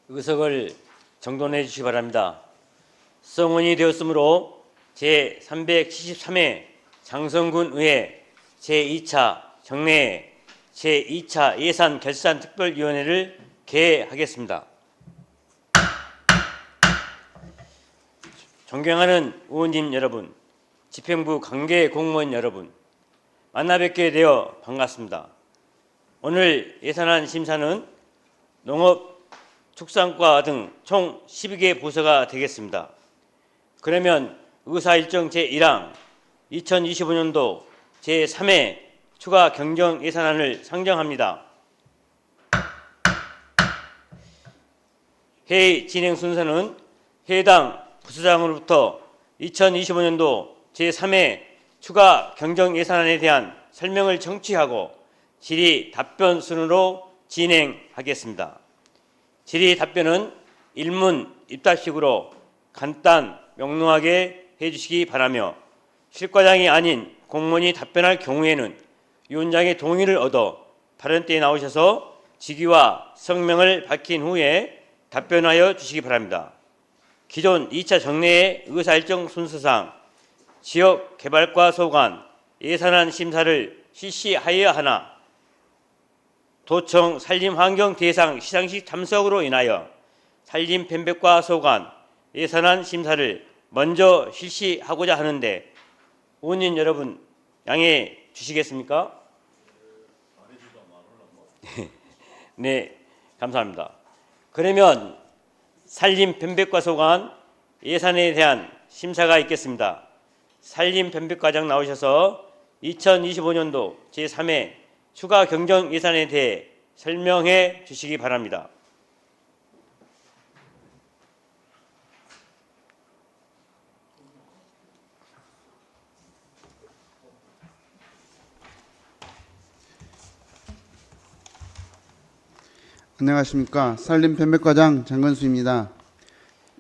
의석을 정돈해 주시기 바랍니다. 성원이 되었으므로 제373회 장성군 의회 제2차 정례 제2차 예산 결산 특별위원회를 개회하겠습니다. 존경하는 의원님 여러분, 집행부 관계 공무원 여러분, 만나 뵙게 되어 반갑습니다. 오늘 예산안 심사는 농업, 축산과 등 총 12개 부서가 되겠습니다. 그러면 의사일정 제1항 2025년도 제3회 추가 경정 예산안을 상정합니다. 회의 진행 순서는 해당 부서장으로부터 2025년도 제3회 추가 경정 예산안에 대한 설명을 청취하고 질의 답변 순으로 진행하겠습니다. 질의 답변은 일문 입답식으로 간단 명료하게 해주시기 바라며 실과장이 아닌 공무원이 답변할 경우에는 위원장의 동의를 얻어 발언대에 나오셔서 직위와 성명을 밝힌 후에 답변하여 주시기 바랍니다. 기존 2차 정례의 의사일정 순서상 지역개발과 소관, 예산안 심사를 실시하여야 하나 도청 산림환경 대상 시상식 참석으로 인하여 산림 편백과 소관, 예산안 심사를 먼저 실시하고자 하는데 의원님 여러분 양해해 주시겠습니까? 네, 감사합니다. 그러면 산림 편백과 소관, 예산에 대한 심사가 있겠습니다. 산림 편백과장 나오셔서 2025년도 제3회 추가 경정 예산에 대해 설명해 주시기 바랍니다. 안녕하십니까. 산림편백과장 장건수입니다.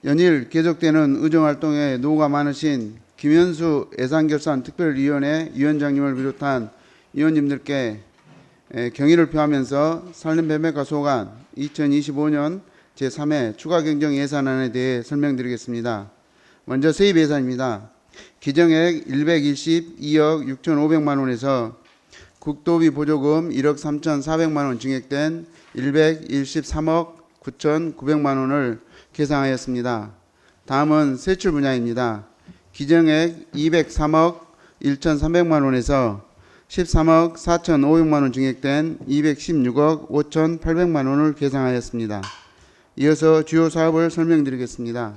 연일 계속되는 의정활동에 노고가 많으신 김현수 예산결산특별위원회 위원장님을 비롯한 위원님들께 경의를 표하면서 산림편백과 소관 2025년 제3회 추가경정 예산안에 대해 설명드리겠습니다. 먼저 세입 예산입니다. 기정액 112억 6,500만 원에서 국도비 보조금 1억 3,400만 원 증액된 113억 9,900만 원을 계상하였습니다. 다음은 세출 분야입니다. 기정액 203억 1,300만 원에서 13억 4,500만 원 증액된 216억 5,800만 원을 계상하였습니다. 이어서 주요 사업을 설명드리겠습니다.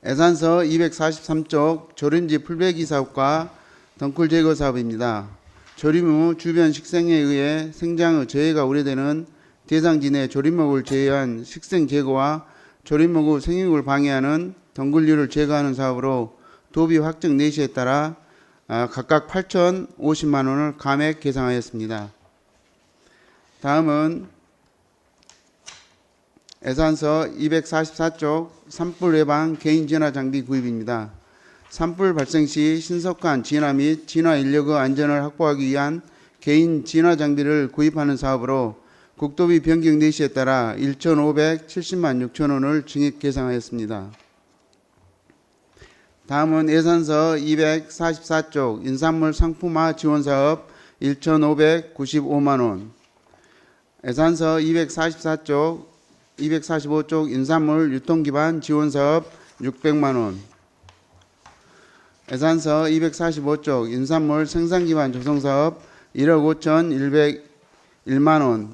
예산서 243쪽 조림지 풀베기 사업과 덩굴 제거 사업입니다. 조림 후 주변 식생에 의해 생장의 저해가 우려되는 대상지 내 조림목을 제외한 식생 제거와 조림목 후 생육을 방해하는 덩굴류를 제거하는 사업으로 도비 확정 내시에 따라 각각 8,050만 원을 감액 계상하였습니다. 다음은 예산서 244쪽 산불 예방 개인 진화 장비 구입입니다. 산불 발생 시 신속한 진화 및 진화 인력의 안전을 확보하기 위한 개인 진화 장비를 구입하는 사업으로 국도비 변경 내시에 따라 1,570만 6천 원을 증액 계상하였습니다. 다음은 예산서 244쪽 인산물 상품화 지원 사업 1,595만 원, 예산서 245쪽 인산물 유통기반 지원 사업 600만 원, 예산서 245쪽 인산물 생산기반 조성사업 1억 5,101만 원,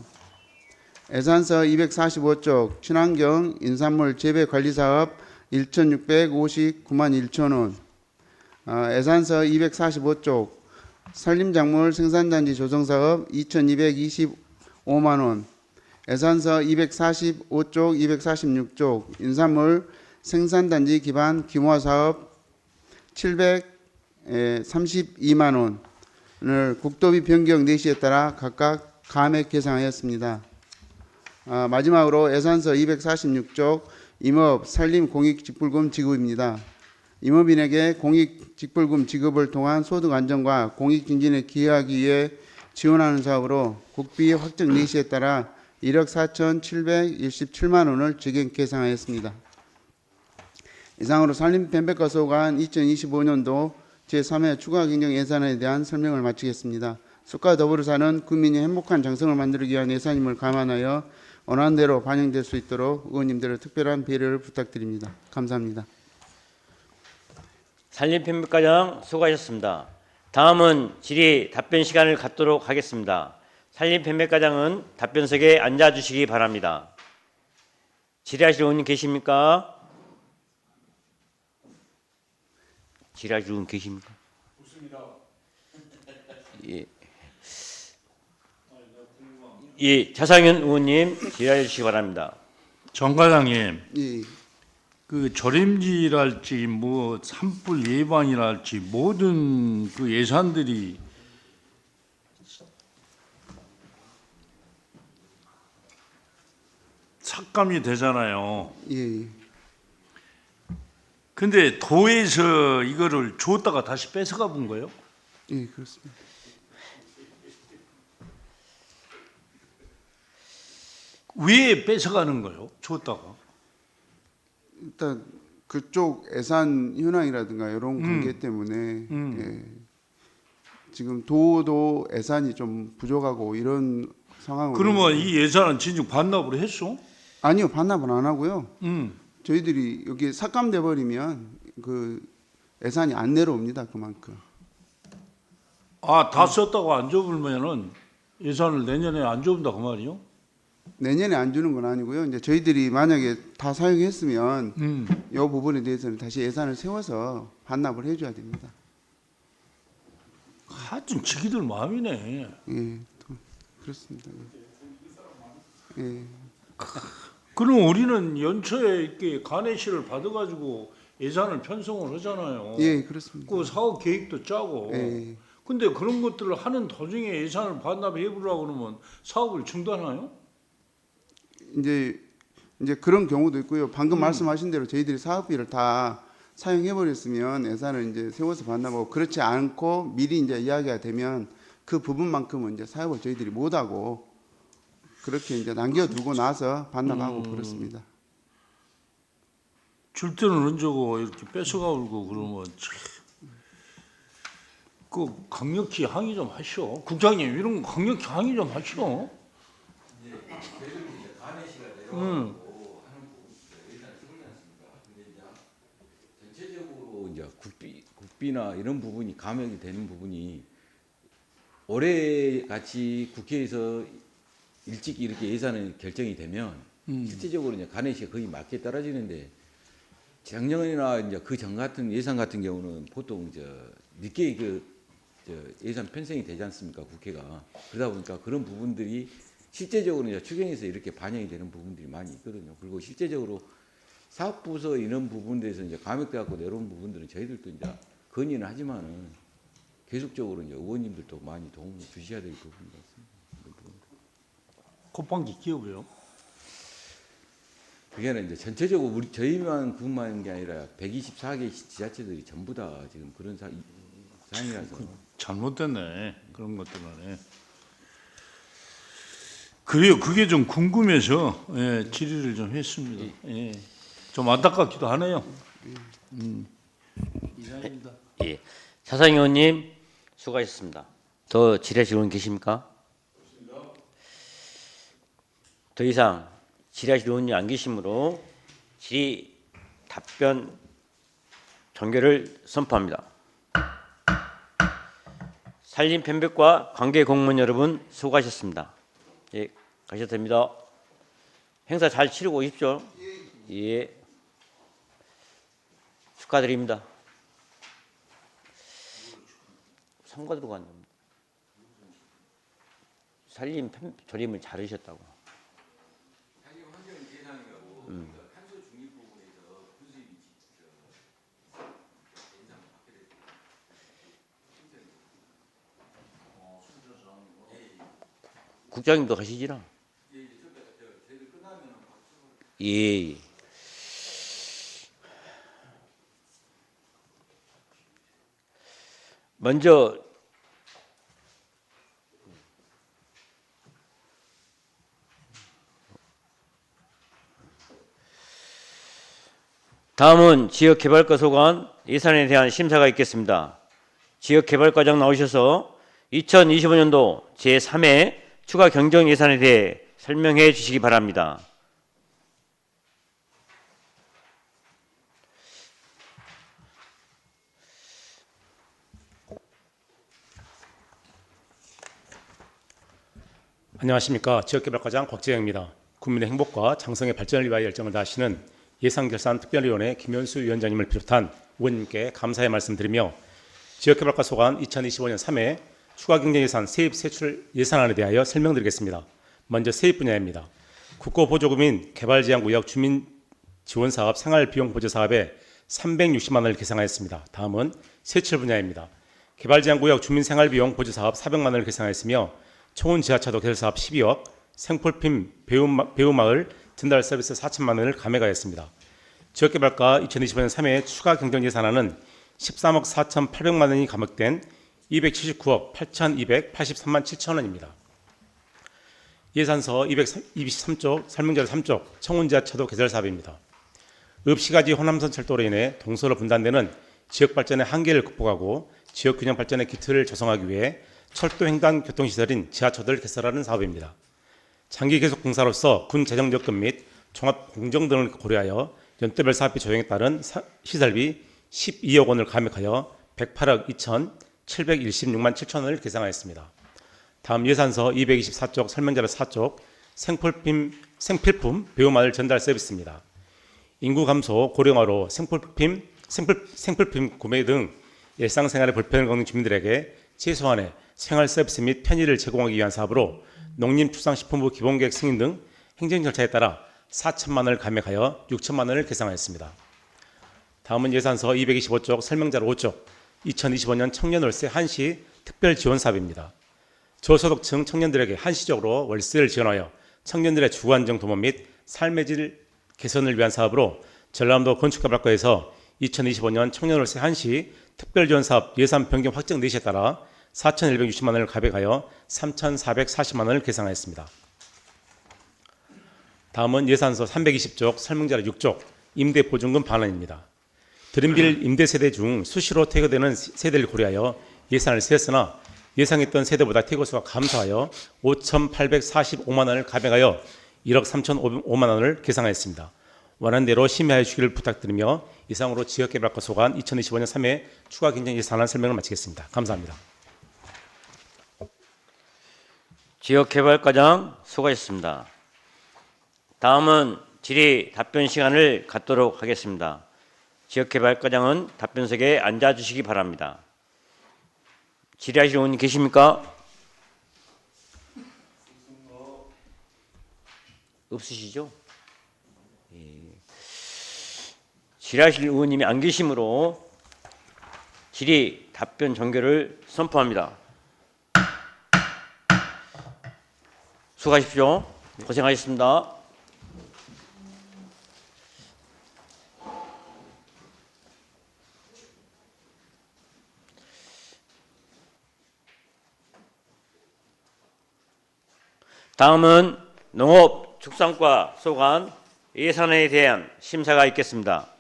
예산서 245쪽 친환경 인산물 재배관리사업 1,659만 1천 원, 예산서 245쪽 산림작물 생산단지 조성사업 2,225만 원, 예산서 245쪽 246쪽 인산물 생산단지 기반 기모화사업 732만 원을 국도비 변경 내시에 따라 각각 감액 계상하였습니다. 마지막으로 예산서 246쪽 임업 산림 공익직불금 지급입니다. 임업인에게 공익직불금 지급을 통한 소득 안정과 공익 증진에 기여하기 위해 지원하는 사업으로 국비 확정 내시에 따라 1억 4,717만 원을 직행 계상하였습니다. 이상으로 산림편백과 소관 2025년도 제3회 추가 경정 예산에 대한 설명을 마치겠습니다. 숲과 더불어 사는 국민이 행복한 장성을 만들기 위한 예산임을 감안하여 원안대로 반영될 수 있도록 의원님들의 특별한 배려를 부탁드립니다. 감사합니다. 산림편백과장 수고하셨습니다. 다음은 질의 답변 시간을 갖도록 하겠습니다. 산림편백과장은 답변석에 앉아주시기 바랍니다. 질의하실 의원님 계십니까? 질의하실 의원 계십니까? 예. 예, 자상현 의원님 질의해 주시기 바랍니다. 정 과장님, 예, 그 조림지랄지 뭐 산불 예방이랄지 모든 그 예산들이 삭감이 되잖아요. 예, 근데 도에서 이거를 줬다가 다시 뺏어가 본 거예요? 예, 그렇습니다. 왜 뺏어가는 거예요? 줬다가? 일단 그쪽 예산 현황이라든가 이런 관계 때문에 예, 지금 도도 예산이 좀 부족하고 이런 상황으로. 그러면 이 예산은 진즉 반납을 했어? 아니요, 반납은 안 하고요. 저희들이 여기 삭감돼 버리면 그 예산이 안 내려옵니다. 그만큼. 아, 다 썼다고 안 줘보면은 예산을 내년에 안 줘본다 그 말이요? 내년에 안 주는 건 아니고요. 이제 저희들이 만약에 다 사용했으면 이 부분에 대해서는 다시 예산을 세워서 반납을 해줘야 됩니다. 하여튼 지기들 마음이네. 예, 그렇습니다. 예, 그럼 우리는 연초에 이렇게 간해시를 받아가지고 예산을 편성을 하잖아요. 예, 그렇습니다. 그 사업 계획도 짜고. 예. 근데 그런 것들을 하는 도중에 예산을 반납해 보려고 그러면 사업을 중단하요? 이제 그런 경우도 있고요. 방금 말씀하신 대로 저희들이 사업비를 다 사용해 버렸으면 예산을 이제 세워서 반납하고, 그렇지 않고 미리 이제 이야기가 되면 그 부분만큼은 이제 사업을 저희들이 못 하고 그렇게 이제 남겨두고 나서 반납하고 그렇습니다. 줄 때는 얹고 이렇게 뺏어가고 그러면 참. 그 강력히 항의 좀 하시오. 국장님 이런 거 강력히 항의 좀 하시오. 전체적으로 이제 국비나 이런 부분이 감액이 되는 부분이 올해 같이 국회에서 일찍 이렇게 예산이 결정이 되면 실질적으로 이제 간해시가 거의 맞게 떨어지는데, 작년이나 이제 그 전 같은 예산 같은 경우는 보통 늦게 예산 편성이 되지 않습니까, 국회가. 그러다 보니까 그런 부분들이 실제적으로 이제 추경에서 이렇게 반영이 되는 부분들이 많이 있거든요. 그리고 실제적으로 사업부서 이런 부분들에서 이제 감액돼 갖고 내려온 부분들은 저희들도 이제 건의는 하지만은 계속적으로 이제 의원님들도 많이 도움을 주셔야 될 부분 같습니다. 콧방귀 기업이요. 그게는 이제 전체적으로 저희만 그것만 게 아니라 124개 지자체들이 전부 다 지금 그런 상황이라서. 잘못됐네. 그런 것 때문에. 그래요. 그게 좀 궁금해서 질의를 좀 했습니다. 예. 좀 안타깝기도 하네요. 이상입니다. 예, 자상 의원님 수고하셨습니다. 더 질의하실 의원 계십니까? 더 이상 질의하실 의원이 안 계시므로 질의 답변 종결을 선포합니다. 산림편백과 관계 공무원 여러분 수고하셨습니다. 예, 가셔도 됩니다. 행사 잘 치르고 오십시오. 예, 축하드립니다. 상관으로 간답니다. 산림 조림을 잘하셨다고. 국장님도 가시지나? 예. 먼저 다음은 지역개발과 소관 예산에 대한 심사가 있겠습니다. 지역개발과장 나오셔서 2025년도 제3회 추가 경정 예산에 대해 설명해 주시기 바랍니다. 안녕하십니까. 지역개발과장 곽재영입니다. 국민의 행복과 장성의 발전을 위하여 열정을 다하시는 예산결산특별위원회 김현수 위원장님을 비롯한 의원님께 감사의 말씀드리며 지역개발과 소관 2025년 3회 추가경정예산 세입세출 예산안에 대하여 설명드리겠습니다. 먼저 세입 분야입니다. 국고보조금인 개발제한구역 주민지원사업 생활비용보조사업에 360만 원을 계상하였습니다. 다음은 세출 분야입니다. 개발제한구역 주민생활비용보조사업 400만 원을 계상하였으며 초원 지하차도 개설사업 12억, 생폴핀 배우마을 전달 서비스 4천만 원을 감액하였습니다. 지역개발과 2025년 3회 추가 경정 예산안은 13억 4,800만 원이 감액된 279억 8,283만 7천 원입니다. 예산서 223쪽, 설명자료 3쪽, 청운 지하차도 개설 사업입니다. 읍시가지 호남선 철도로 인해 동서로 분단되는 지역 발전의 한계를 극복하고 지역 균형 발전의 기틀을 조성하기 위해 철도 횡단 교통시설인 지하철을 개설하는 사업입니다. 장기 계속 공사로서 군 재정 적금 및 종합 공정 등을 고려하여 연도별 사업비 조정에 따른 시설비 12억 원을 감액하여 108억 2,716만 7천 원을 계상하였습니다. 다음 예산서 224쪽 설명자료 4쪽 생필품 배우마을 전달 서비스입니다. 인구 감소 고령화로 생필품 구매 등 일상생활의 불편을 겪는 주민들에게 최소한의 생활 서비스 및 편의를 제공하기 위한 사업으로 농림축산식품부 기본계획 승인 등 행정 절차에 따라 4천만 원을 감액하여 6천만 원을 계상하였습니다. 다음은 예산서 225쪽 설명자료 5쪽 2025년 청년월세 한시 특별지원사업입니다. 저소득층 청년들에게 한시적으로 월세를 지원하여 청년들의 주거안정 도모 및 삶의 질 개선을 위한 사업으로 전라남도 건축개발과에서 2025년 청년월세 한시 특별지원사업 예산 변경 확정 내시에 따라 4,160만 원을 감액하여 3,440만 원을 계상하였습니다. 다음은 예산서 320쪽 설명자료 6쪽 임대보증금 반환입니다. 드림빌 임대세대 중 수시로 퇴거되는 세대를 고려하여 예산을 세웠으나 예상했던 세대보다 퇴거수가 감소하여 5,845만 원을 감액하여 1억 3,005만 원을 계상하였습니다. 원안대로 심의하여 주기를 부탁드리며 이상으로 지역개발과 소관 2025년 3회 추가 경정 예산안 설명을 마치겠습니다. 감사합니다. 지역개발과장 수고하셨습니다. 다음은 질의 답변 시간을 갖도록 하겠습니다. 지역개발과장은 답변석에 앉아주시기 바랍니다. 질의하실 의원님 계십니까? 없으시죠? 예. 질의하실 의원님이 안 계시므로 질의 답변 종결을 선포합니다. 수고하십시오. 고생하셨습니다. 다음은 농업축산과 소관 예산에 대한 심사가 있겠습니다.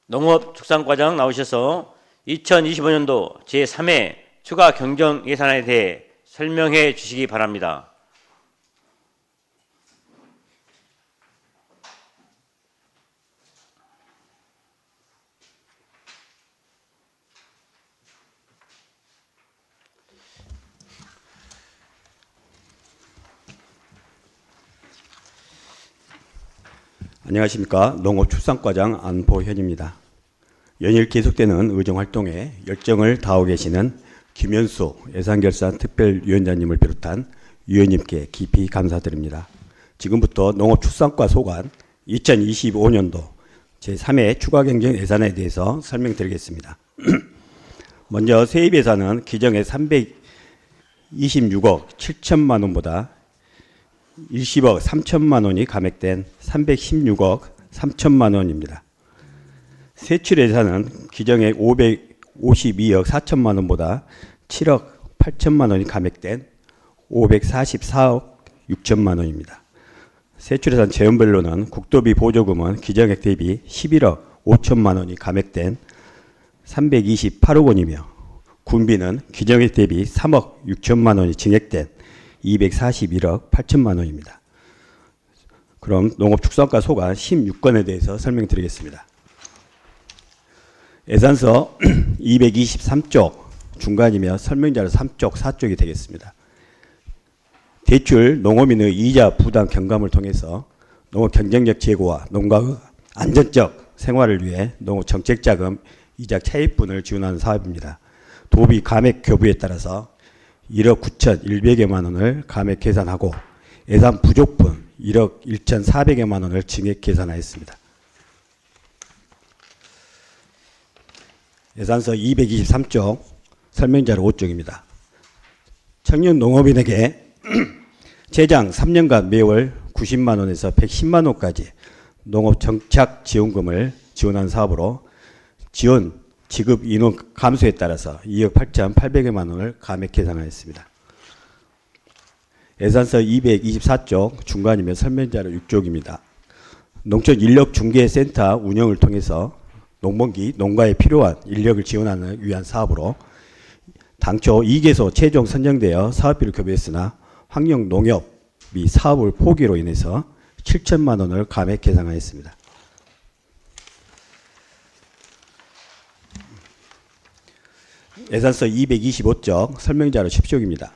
농업축산과장 나오셔서 2025년도 제3회 추가 경정 예산에 대해 설명해 주시기 바랍니다. 안녕하십니까. 농업축산과장 안보현입니다. 연일 계속되는 의정활동에 열정을 다하고 계시는 김현수 예산결산특별위원장님을 비롯한 위원님께 깊이 감사드립니다. 지금부터 농업축산과 소관 2025년도 제3회 추가경정 예산에 대해서 설명드리겠습니다. 먼저 세입 예산은 기정의 326억 7천만 원보다 10억 3천만 원이 감액된 316억 3천만 원입니다. 세출 예산은 기정액 552억 4천만 원보다 7억 8천만 원이 감액된 544억 6천만 원입니다. 세출 예산 재원별로는 국도비 보조금은 기정액 대비 11억 5천만 원이 감액된 328억 원이며 군비는 기정액 대비 3억 6천만 원이 증액된 241억 8천만 원입니다. 그럼 농업축산과 소관 16건에 대해서 설명드리겠습니다. 예산서 223쪽 중간이며 설명자료 3쪽, 4쪽이 되겠습니다. 대출 농어민의 이자 부담 경감을 통해서 농업 경쟁력 제고와 농가의 안전적 생활을 위해 농업 정책자금 이자 차입분을 지원하는 사업입니다. 도비 감액 교부에 따라서 1억 9,100여만 원을 감액 계산하고 예산 부족분 1억 1,400여만 원을 증액 계산하였습니다. 예산서 223쪽 설명자료 5쪽입니다. 청년 농업인에게 재장 3년간 매월 90만 원에서 110만 원까지 농업 정착 지원금을 지원하는 사업으로 지원 지급 인원 감소에 따라서 2억 8,800여만 원을 감액 계산하였습니다. 예산서 224쪽 중간이며 설명자료 6쪽입니다. 농촌인력중개센터 운영을 통해서 농번기 농가에 필요한 인력을 지원하는 위한 사업으로 당초 2개소 최종 선정되어 사업비를 교부했으나 환경농협이 사업을 포기로 인해서 7천만 원을 감액 계산하였습니다. 예산서 225쪽 설명자료 10쪽입니다.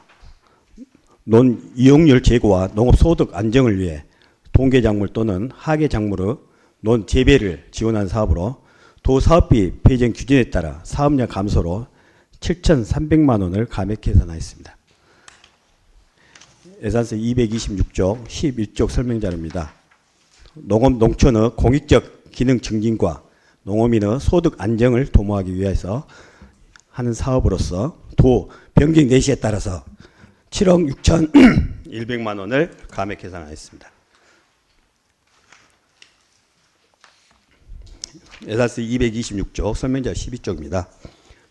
논 이용률 제고와 농업 소득 안정을 위해 동계작물 또는 하계작물의 논 재배를 지원하는 사업으로 도 사업비 배정 규정에 따라 사업량 감소로 7,300만 원을 감액 계산하였습니다. 예산서 226쪽 11쪽 설명자료입니다. 농업 농촌의 공익적 기능 증진과 농어민의 소득 안정을 도모하기 위해서 하는 사업으로서 도 변경 내시에 따라서 7억 6,100만 원을 감액 계산하였습니다. 예산서 226쪽 설명자 12쪽입니다.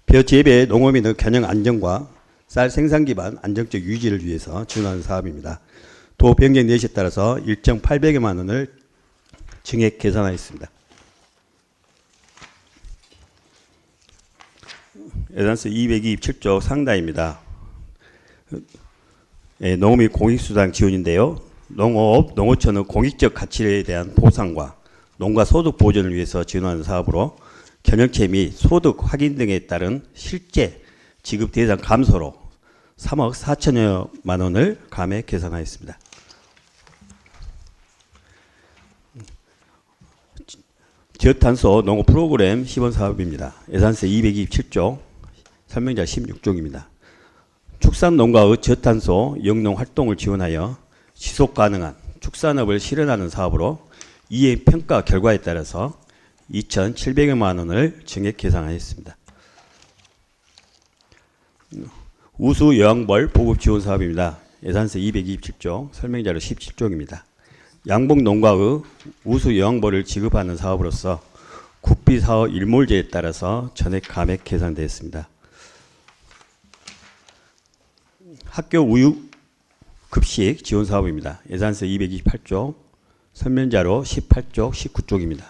벼 재배 농어민의 경영 안정과 쌀 생산 기반 안정적 유지를 위해서 지원하는 사업입니다. 도 변경 내시에 따라서 1,800여만 원을 증액 계산하였습니다. 예산서 227쪽 상단입니다. 농어민 공익수당 지원인데요. 농업, 농어촌의 공익적 가치에 대한 보상과 농가 소득 보전을 위해서 지원하는 사업으로 견역체 및 소득 확인 등에 따른 실제 지급 대상 감소로 3억 4천여만 원을 감액 계산하였습니다. 저탄소 농업 프로그램 시범 사업입니다. 예산서 227쪽 설명자 16쪽입니다. 축산 농가의 저탄소 영농 활동을 지원하여 지속 가능한 축산업을 실현하는 사업으로 이행 평가 결과에 따라서 2,700여만 원을 증액 계산하였습니다. 우수 여왕벌 보급 지원 사업입니다. 예산서 227쪽 설명자료 17쪽입니다. 양봉 농가의 우수 여왕벌을 지급하는 사업으로서 국비 사업 일몰제에 따라서 전액 감액 계산되었습니다. 학교 우유 급식 지원 사업입니다. 예산서 228쪽 설명자료 18쪽 19쪽입니다.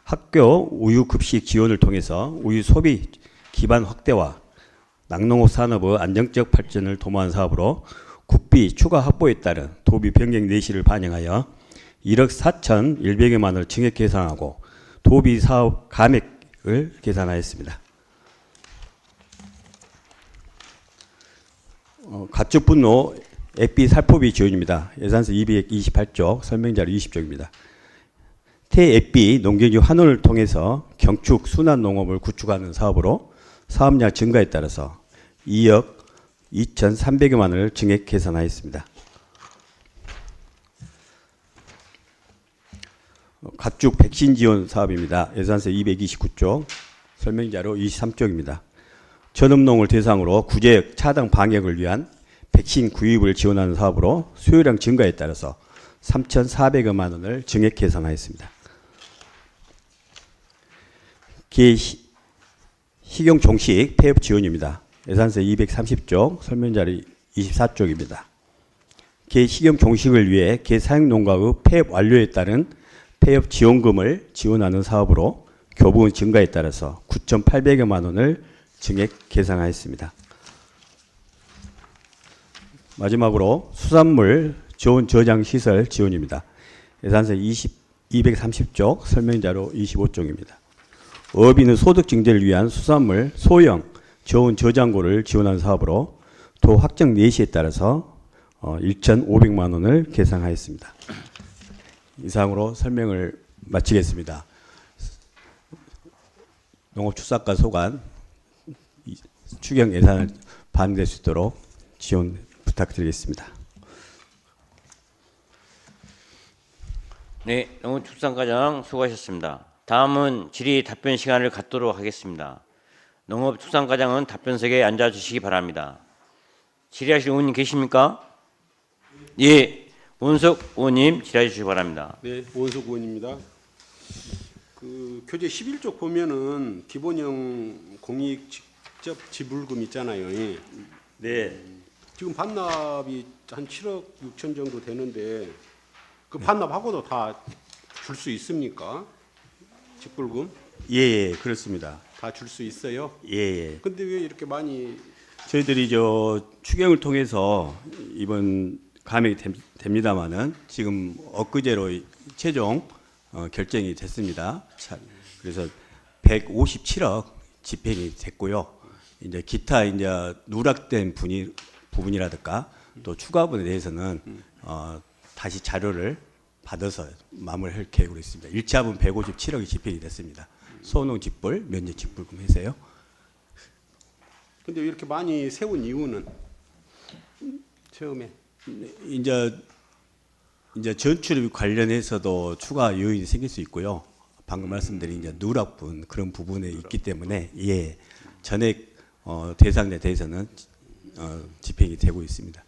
학교 우유 급식 지원을 통해서 우유 소비 기반 확대와 낙농업 산업의 안정적 발전을 도모한 사업으로 국비 추가 확보에 따른 도비 변경 내시를 반영하여 1억 4,100여만 원을 증액 계산하고 도비 사업 감액을 계산하였습니다. 가축 분노 액비 살포비 지원입니다. 예산서 228쪽 설명자료 20쪽입니다. 태액비 농경지 환원을 통해서 경축 순환 농업을 구축하는 사업으로 사업량 증가에 따라서 2억 2,300여만 원을 증액 계산하였습니다. 가축 백신 지원 사업입니다. 예산서 229쪽 설명자료 23쪽입니다. 전업농을 대상으로 구제역 차단 방역을 위한 백신 구입을 지원하는 사업으로 수요량 증가에 따라서 3,400여만 원을 증액 계산하였습니다. 식용 종식 폐업 지원입니다. 예산서 230쪽, 설명자료 24쪽입니다. 식용 종식을 위해 사용 농가의 폐업 완료에 따른 폐업 지원금을 지원하는 사업으로 교부금 증가에 따라서 9,800여만 원을 증액 계상하였습니다. 마지막으로 수산물 좋은 저장 시설 지원입니다. 예산서 230쪽, 설명자료 25쪽입니다. 어업인의 소득 증대를 위한 수산물 소형 저온 저장고를 지원하는 사업으로 도 확정 내시에 따라서 1,500만 원을 계상하였습니다. 이상으로 설명을 마치겠습니다. 농업축산과 소관 추경 예산을 반영될 수 있도록 지원 부탁드리겠습니다. 네, 농업축산과장 수고하셨습니다. 다음은 질의 답변 시간을 갖도록 하겠습니다. 농업축산과장은 답변석에 앉아주시기 바랍니다. 질의하실 의원님 계십니까? 예, 원석 의원님 질의해 주시기 바랍니다. 네, 원석 의원입니다. 그 교재 11쪽 보면은 기본형 공익 직접 지불금 있잖아요. 네. 지금 반납이 한 7억 6천 정도 되는데 그 반납하고도 다 줄 수 있습니까? 직불금 예, 그렇습니다. 다 줄 수 있어요? 예. 근데 왜 이렇게 많이 저희들이 추경을 통해서 이번 감액이 됩니다만은 지금 엊그제로 최종 결정이 됐습니다. 그래서 157억 집행이 됐고요. 이제 기타 누락된 부분이라든가 또 추가분에 대해서는 다시 자료를 받아서 마무리할 계획으로 있습니다. 1차분 157억이 집행이 됐습니다. 소농 직불, 면적 직불금 해서요. 근데 왜 이렇게 많이 세운 이유는 처음에 이제 전출입 관련해서도 추가 요인이 생길 수 있고요. 방금 말씀드린 누락분 그런 부분에 있기 때문에 전액 대상에 대해서는 집행이 되고 있습니다.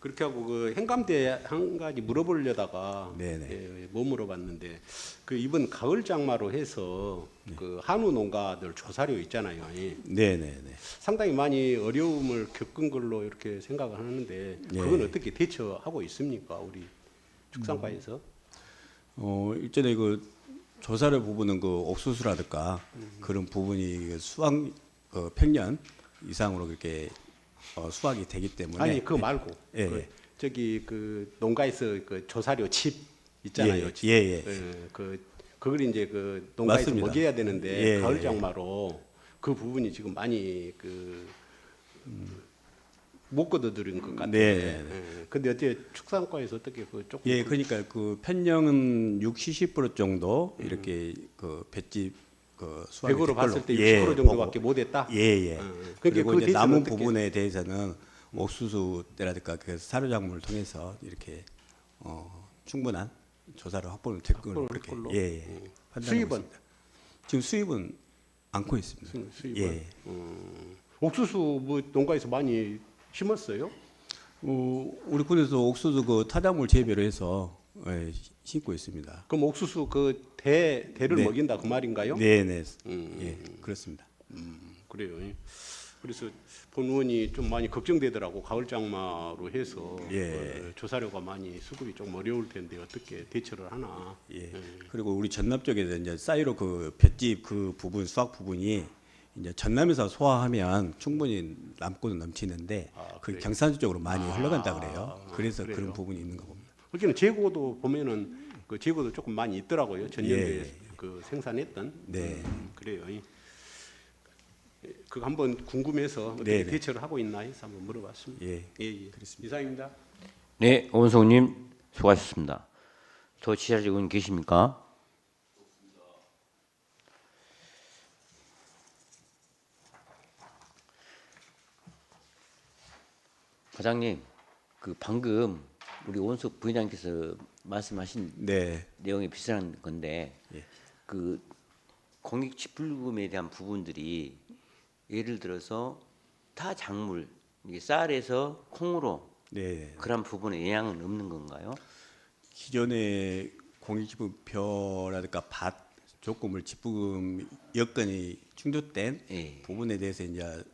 그렇게 하고 그 행감대 한 가지 물어보려다가 네네. 못 물어봤는데 그 이번 가을 장마로 해서 그 한우 농가들 조사료 있잖아요. 네네네. 상당히 많이 어려움을 겪은 걸로 이렇게 생각을 하는데 그건 어떻게 대처하고 있습니까, 우리 축산과에서? 일전에 그 조사료 부분은 그 옥수수라든가 그런 부분이 수확 평년 이상으로 그렇게 수확이 되기 때문에 아니 그거 말고 예, 그 예. 저기 그 농가에서 그 조사료 칩 있잖아요. 칩. 예. 그걸 이제 그 농가에서 맞습니다. 먹여야 되는데 예, 가을 예. 장마로 그 부분이 지금 많이 못 걷어들인 것 같아요. 네. 근데 어떻게 축산과에서 어떻게 그 조금 그러니까 그 편령은 60% 정도 이렇게 그 볏짚 그 수확이 100으로 될 봤을 걸로. 때 60% 정도밖에 못 했다. 예. 그러니까 그리고 그 이제 대체는 남은 어떻게- 부분에 대해서는 옥수수 때라든가 그 사료작물을 통해서 이렇게 충분한 조사를 확보를 될 걸로 확보를 그렇게 걸로? 판단하고 수입은? 있습니다. 지금 수입은 않고 있습니다. 수입은? 예. 옥수수 뭐 농가에서 많이 심었어요? 우리 군에서 옥수수 그 타작물 재배를 해서 심고 있습니다. 그럼 옥수수 그 대를 네. 먹인다 그 말인가요? 네네. 예, 그렇습니다. 그래요. 그래서 본 의원이 좀 많이 걱정되더라고. 가을 장마로 해서 조사료가 많이 수급이 좀 어려울 텐데 어떻게 대처를 하나. 그리고 우리 전남 쪽에서 이제 사이로 그 볏짚 그 부분 수확 부분이 이제 전남에서 소화하면 충분히 남고는 넘치는데 그 그래요? 경상도 쪽으로 많이 흘러간다 그래요. 그래서 그래요? 그런 부분이 있는 거 봅니다. 그렇게는 재고도 보면은 그 재고도 조금 많이 있더라고요. 전년도에 그 생산했던. 네. 그래요. 그거 한번 궁금해서 어떻게 네네. 대처를 하고 있나 해서 한번 물어봤습니다. 예. 그렇습니다. 이상입니다. 네, 원석님 수고하셨습니다. 더 지자체 의원 계십니까? 과장님, 그 방금 우리 원석 부회장께서 말씀하신 네. 내용이 비슷한 건데 예. 그 공익 지불금에 대한 부분들이 예를 들어서 타 작물 이게 쌀에서 콩으로 네. 그런 부분에 영향은 없는 건가요? 기존의 공익지분표라든가 밭 조건물 집부금 여건이 충족된 예. 부분에 대해서 이제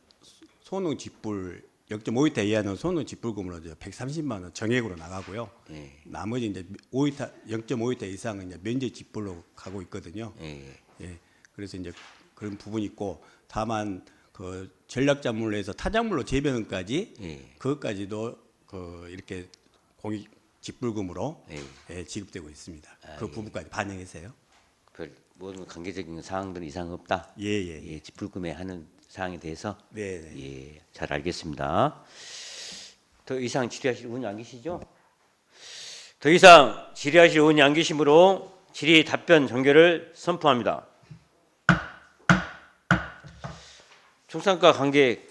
소농 집불 0.5m 이하는 소농 집불금으로 이제 130만 원 정액으로 나가고요. 예. 나머지 이제 0.5m 이상은 이제 면제 집불로 가고 있거든요. 예. 예. 그래서 이제 그런 부분이 있고 다만 그 전략작물로 해서 타작물로 재배는까지 예. 그것까지도 그 이렇게 공익 집불금으로 예. 예, 지급되고 있습니다. 아, 그 예. 부분까지 반영해서요. 별 모든 관계적인 사항들은 이상 없다. 예예. 예, 집불금에 하는 사항에 대해서 네. 네. 예, 잘 알겠습니다. 더 이상 질의하실 의원이 안 계시죠? 더 이상 질의하실 의원이 안 계시므로 질의 답변 종결을 선포합니다. 총선과 관계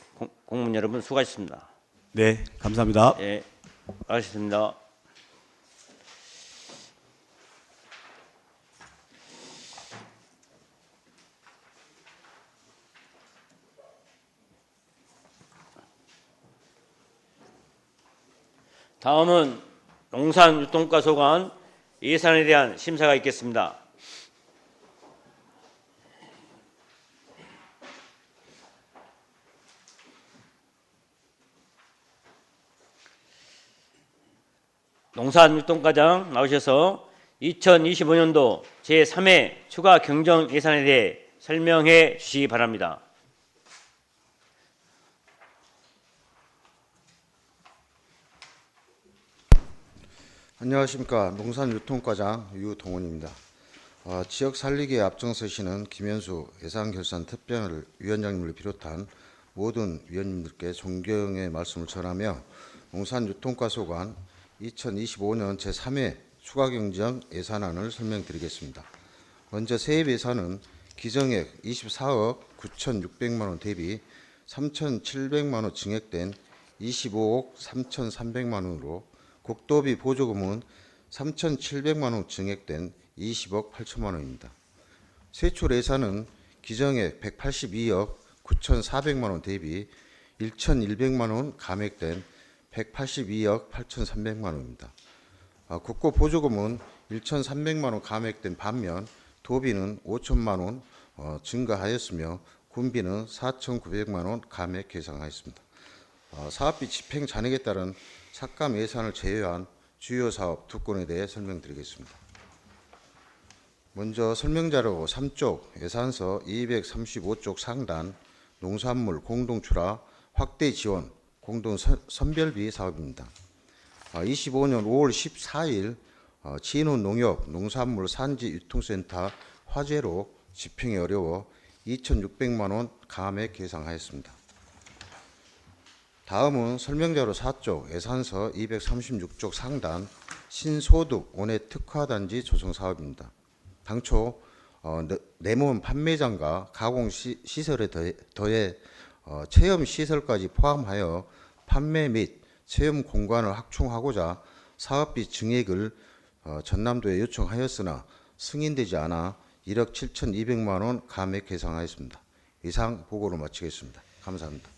공무원 여러분 수고하셨습니다. 네, 감사합니다. 예, 수고하셨습니다. 다음은 농산유통과 소관 예산에 대한 심사가 있겠습니다. 농산유통과장 나오셔서 2025년도 제3회 추가 경정 예산에 대해 설명해 주시기 바랍니다. 안녕하십니까. 농산유통과장 유동훈입니다. 지역 살리기에 앞장서시는 김현수 예산결산특별위원장님을 비롯한 모든 위원님들께 존경의 말씀을 전하며 농산유통과 소관 2025년 제3회 추가경정 예산안을 설명드리겠습니다. 먼저 세입 예산은 기정액 24억 9,600만 원 대비 3,700만 원 증액된 25억 3,300만 원으로 국도비 보조금은 3,700만 원 증액된 20억 8천만 원입니다. 세출 예산은 기정액 182억 9,400만 원 대비 1,100만 원 감액된 182억 8,300만 원입니다. 국고 보조금은 1,300만 원 감액된 반면 도비는 5천만 원 증가하였으며 군비는 4,900만 원 감액 계상하였습니다. 사업비 집행 잔액에 따른 삭감 예산을 제외한 주요 사업 두 건에 대해 설명드리겠습니다. 먼저 설명자료 3쪽 예산서 235쪽 상단 농산물 공동출하 확대 지원 공동 선별비 사업입니다. 25년 5월 14일 진훈 농협 농산물 산지 유통센터 화재로 집행이 어려워 2,600만 원 감액 계상하였습니다. 다음은 설명자료 4쪽 예산서 236쪽 상단 신소득 원예 특화단지 조성 사업입니다. 당초 내문 판매장과 가공 시설에 더해 체험 시설까지 포함하여 판매 및 체험 공간을 확충하고자 사업비 증액을 전남도에 요청하였으나 승인되지 않아 1억 7,200만 원 감액 계상하였습니다. 이상 보고를 마치겠습니다. 감사합니다.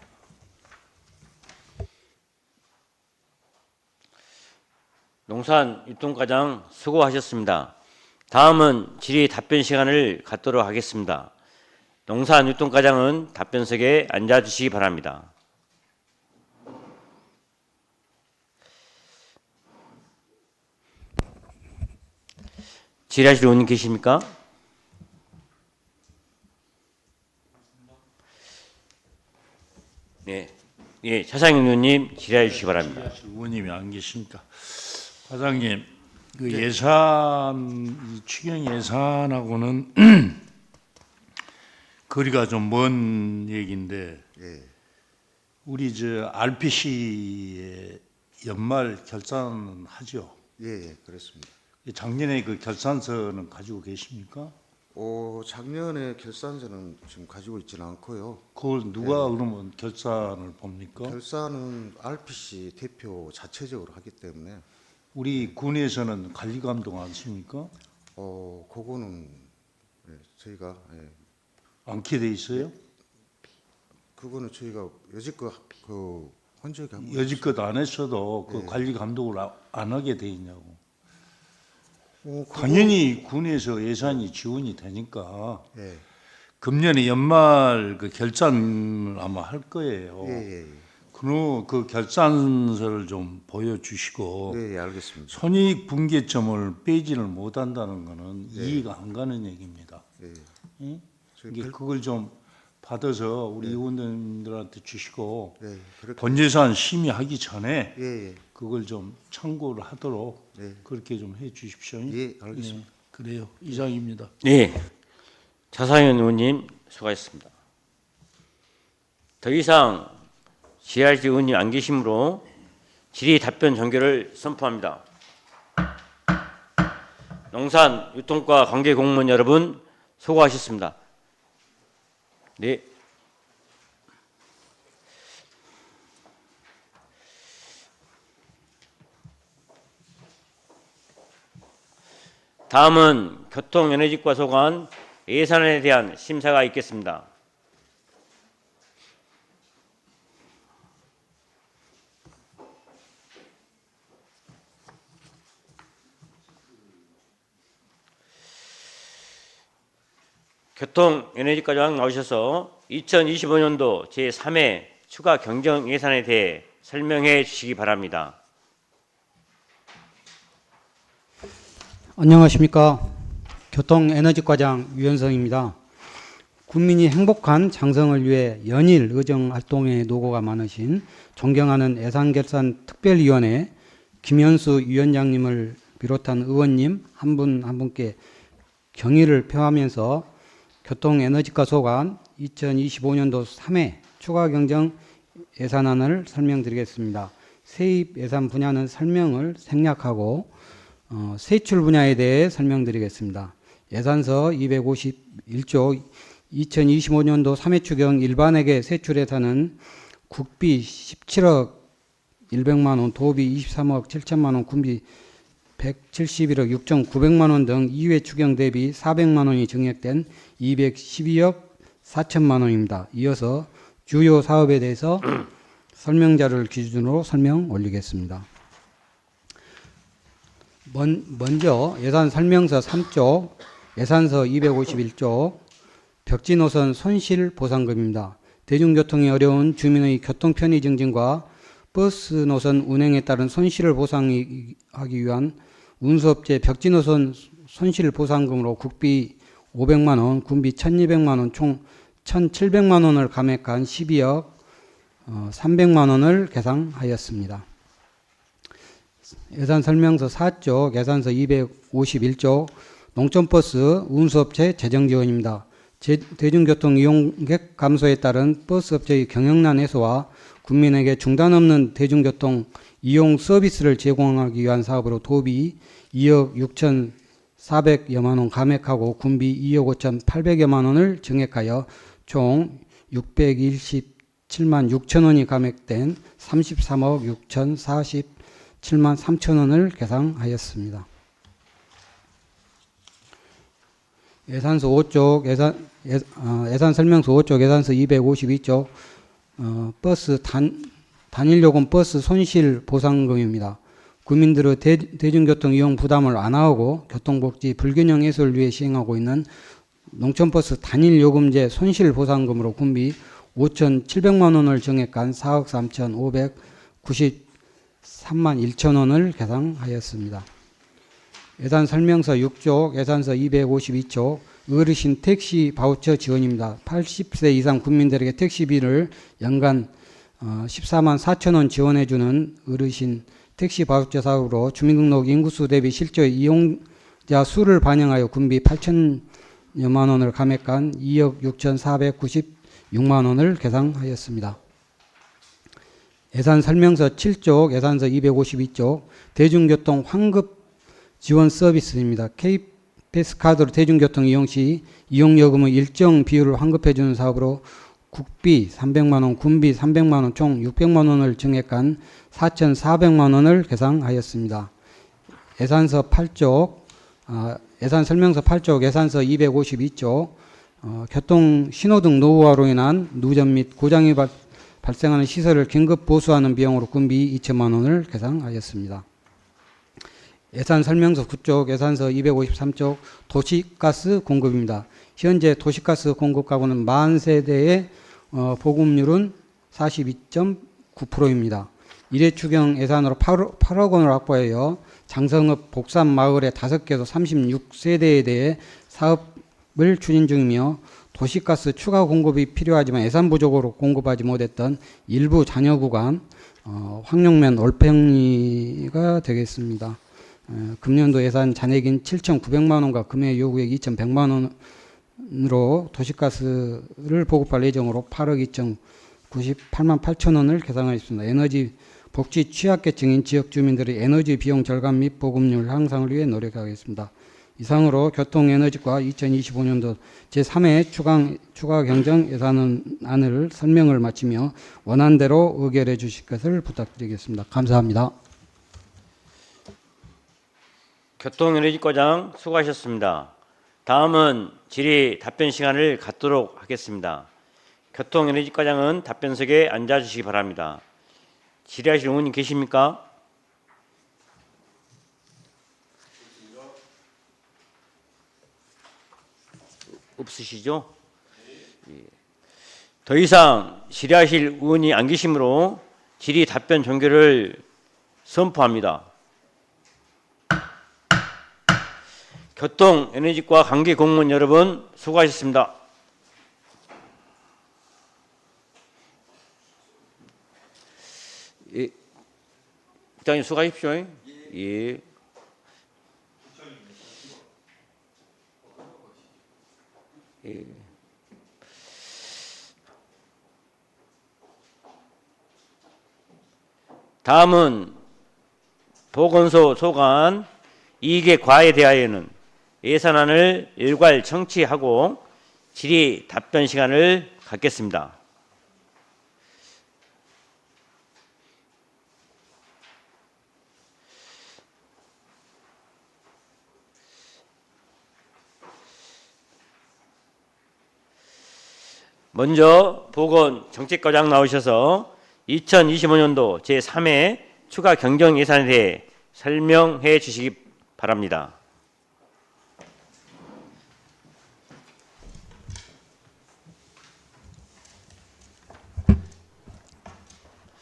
농산유통과장 수고하셨습니다. 다음은 질의 답변 시간을 갖도록 하겠습니다. 농산유통과장은 답변석에 앉아주시기 바랍니다. 질의하실 의원님 계십니까? 네, 예, 차상현 의원님 질의해 주시기 바랍니다. 의원님이 안 계십니까? 과장님, 그 예산 이 추경 예산하고는 거리가 좀 먼 얘기인데 우리 저 RPC의 연말 결산은 하죠. 예, 그렇습니다. 작년에 그 결산서는 가지고 계십니까? 작년에 결산서는 지금 가지고 있지는 않고요. 그걸 누가 그러면 결산을 봅니까? 결산은 RPC 대표 자체적으로 하기 때문에 우리 군에서는 관리 감독 안 씁니까? 그거는 저희가 않게 돼 있어요? 그거는 저희가 여지껏 그 혼적이 한 여지껏 안 했어도 그 관리 감독을 안 하게 돼 있냐고. 당연히 군에서 예산이 지원이 되니까 예. 금년에 연말 그 결산을 아마 할 거예요. 예, 예. 그 결산서를 좀 보여주시고 예, 예, 알겠습니다. 손익 분기점을 빼지를 못한다는 것은 이해가 안 가는 얘기입니다. 예. 응? 저희 이게 그걸 좀 받아서 우리 의원님들한테 주시고 예, 그렇게 본예산 심의하기 전에 예, 예. 그걸 좀 참고를 하도록 네. 그렇게 좀 해주십시오. 예, 알겠습니다. 그래요. 이상입니다. 네, 차상현 의원님 수고하셨습니다. 더 이상 GRG 의원님 안 계시므로 질의 답변 종결을 선포합니다. 농산 유통과 관계 공무원 여러분 수고하셨습니다. 네. 다음은 교통에너지과 소관 예산에 대한 심사가 있겠습니다. 교통에너지과장 나오셔서 2025년도 제3회 추가 경정 예산에 대해 설명해 주시기 바랍니다. 안녕하십니까. 교통에너지과장 유현성입니다. 국민이 행복한 장성을 위해 연일 의정활동에 노고가 많으신 존경하는 예산결산특별위원회 김현수 위원장님을 비롯한 의원님 한 분 한 분께 경의를 표하면서 교통에너지과 소관 2025년도 3회 추가경정 예산안을 설명드리겠습니다. 세입 예산 분야는 설명을 생략하고 세출 분야에 대해 설명드리겠습니다. 예산서 251조 2025년도 3회 추경 일반회계 세출 예산은 국비 17억 100만 원, 도비 23억 7천만 원, 군비 171억 6,900만 원 등 2회 추경 대비 400만 원이 증액된 212억 4천만 원입니다. 이어서 주요 사업에 대해서 설명자료를 기준으로 설명 올리겠습니다. 먼저 예산 설명서 3쪽, 예산서 251쪽, 벽지노선 손실보상금입니다. 대중교통이 어려운 주민의 교통 편의 증진과 버스 노선 운행에 따른 손실을 보상하기 위한 운수업체 벽지노선 손실보상금으로 국비 500만 원, 군비 1,200만 원, 총 1,700만 원을 감액한 12억 300만 원을 계상하였습니다. 예산 설명서 4쪽, 예산서 251쪽, 농촌버스 운수업체 재정지원입니다. 대중교통 이용객 감소에 따른 버스업체의 경영난 해소와 국민에게 중단 없는 대중교통 이용 서비스를 제공하기 위한 사업으로 도비 2억 6,400여만 원 감액하고 군비 2억 5,800여만 원을 증액하여 총 627만 6천 원이 감액된 33억 6,047만 3천 원을 계상하였습니다. 예산서 5쪽, 예산 설명서 5쪽, 예산서 252쪽, 버스 단일요금 버스 손실 보상금입니다. 국민들의 대중교통 이용 부담을 완화하고 교통복지 불균형 해소를 위해 시행하고 있는 농촌버스 단일요금제 손실 보상금으로 군비 5,700만 원을 증액한 4억 3,593만 1천 원을 계상하였습니다. 예산 설명서 6쪽, 예산서 252쪽, 어르신 택시 바우처 지원입니다. 80세 이상 국민들에게 택시비를 연간 14만 4천 원 지원해주는 어르신 택시 바우처 사업으로 주민등록 인구수 대비 실제 이용자 수를 반영하여 군비 8천여만 원을 감액한 2억 6,496만 원을 계상하였습니다. 예산 설명서 7쪽, 예산서 252쪽, 대중교통 환급 지원 서비스입니다. K패스 카드로 대중교통 이용 시 이용요금의 일정 비율을 환급해주는 사업으로 국비 300만 원, 군비 300만 원, 총 600만 원을 증액한 4,400만 원을 계상하였습니다. 예산서 8쪽, 예산 설명서 8쪽, 예산서 252쪽, 교통 신호등 노후화로 인한 누전 및 고장이 발생하는 시설을 긴급 보수하는 비용으로 군비 2천만 원을 계상하였습니다. 예산 설명서 9쪽, 예산서 253쪽 도시가스 공급입니다. 현재 도시가스 공급 가구는 만 세대의 보급률은 42.9%입니다. 이례 추경 예산으로 8억 원을 확보하여 장성읍 복산 마을의 5개소 36세대에 대해 사업을 추진 중이며 도시가스 추가 공급이 필요하지만 예산 부족으로 공급하지 못했던 일부 잔여 구간 황룡면 올팽리가 되겠습니다. 금년도 예산 잔액인 7,900만 원과 금액 요구액 2,100만 원으로 도시가스를 보급할 예정으로 8억 2,098만 8천 원을 계산하였습니다. 에너지 복지 취약계층인 지역 주민들의 에너지 비용 절감 및 보급률 향상을 위해 노력하겠습니다. 이상으로 교통에너지과 2025년도 제3회 추가 경정 예산안을 설명을 마치며 원안대로 의결해 주실 것을 부탁드리겠습니다. 감사합니다. 교통에너지과장 수고하셨습니다. 다음은 질의 답변 시간을 갖도록 하겠습니다. 교통에너지과장은 답변석에 앉아주시기 바랍니다. 질의하실 의원님 계십니까? 없으시죠? 더 이상 질의하실 의원이 안 계시므로 질의 답변 종결을 선포합니다. 교통에너지과 관계 공무원 여러분 수고하셨습니다. 예, 부장님 수고하십시오. 예. 예. 다음은 보건소 소관 2개 과에 대하여는 예산안을 일괄 청취하고 질의 답변 시간을 갖겠습니다. 먼저 보건정책과장 나오셔서 2025년도 제3회 추가 경정 예산에 대해 설명해 주시기 바랍니다.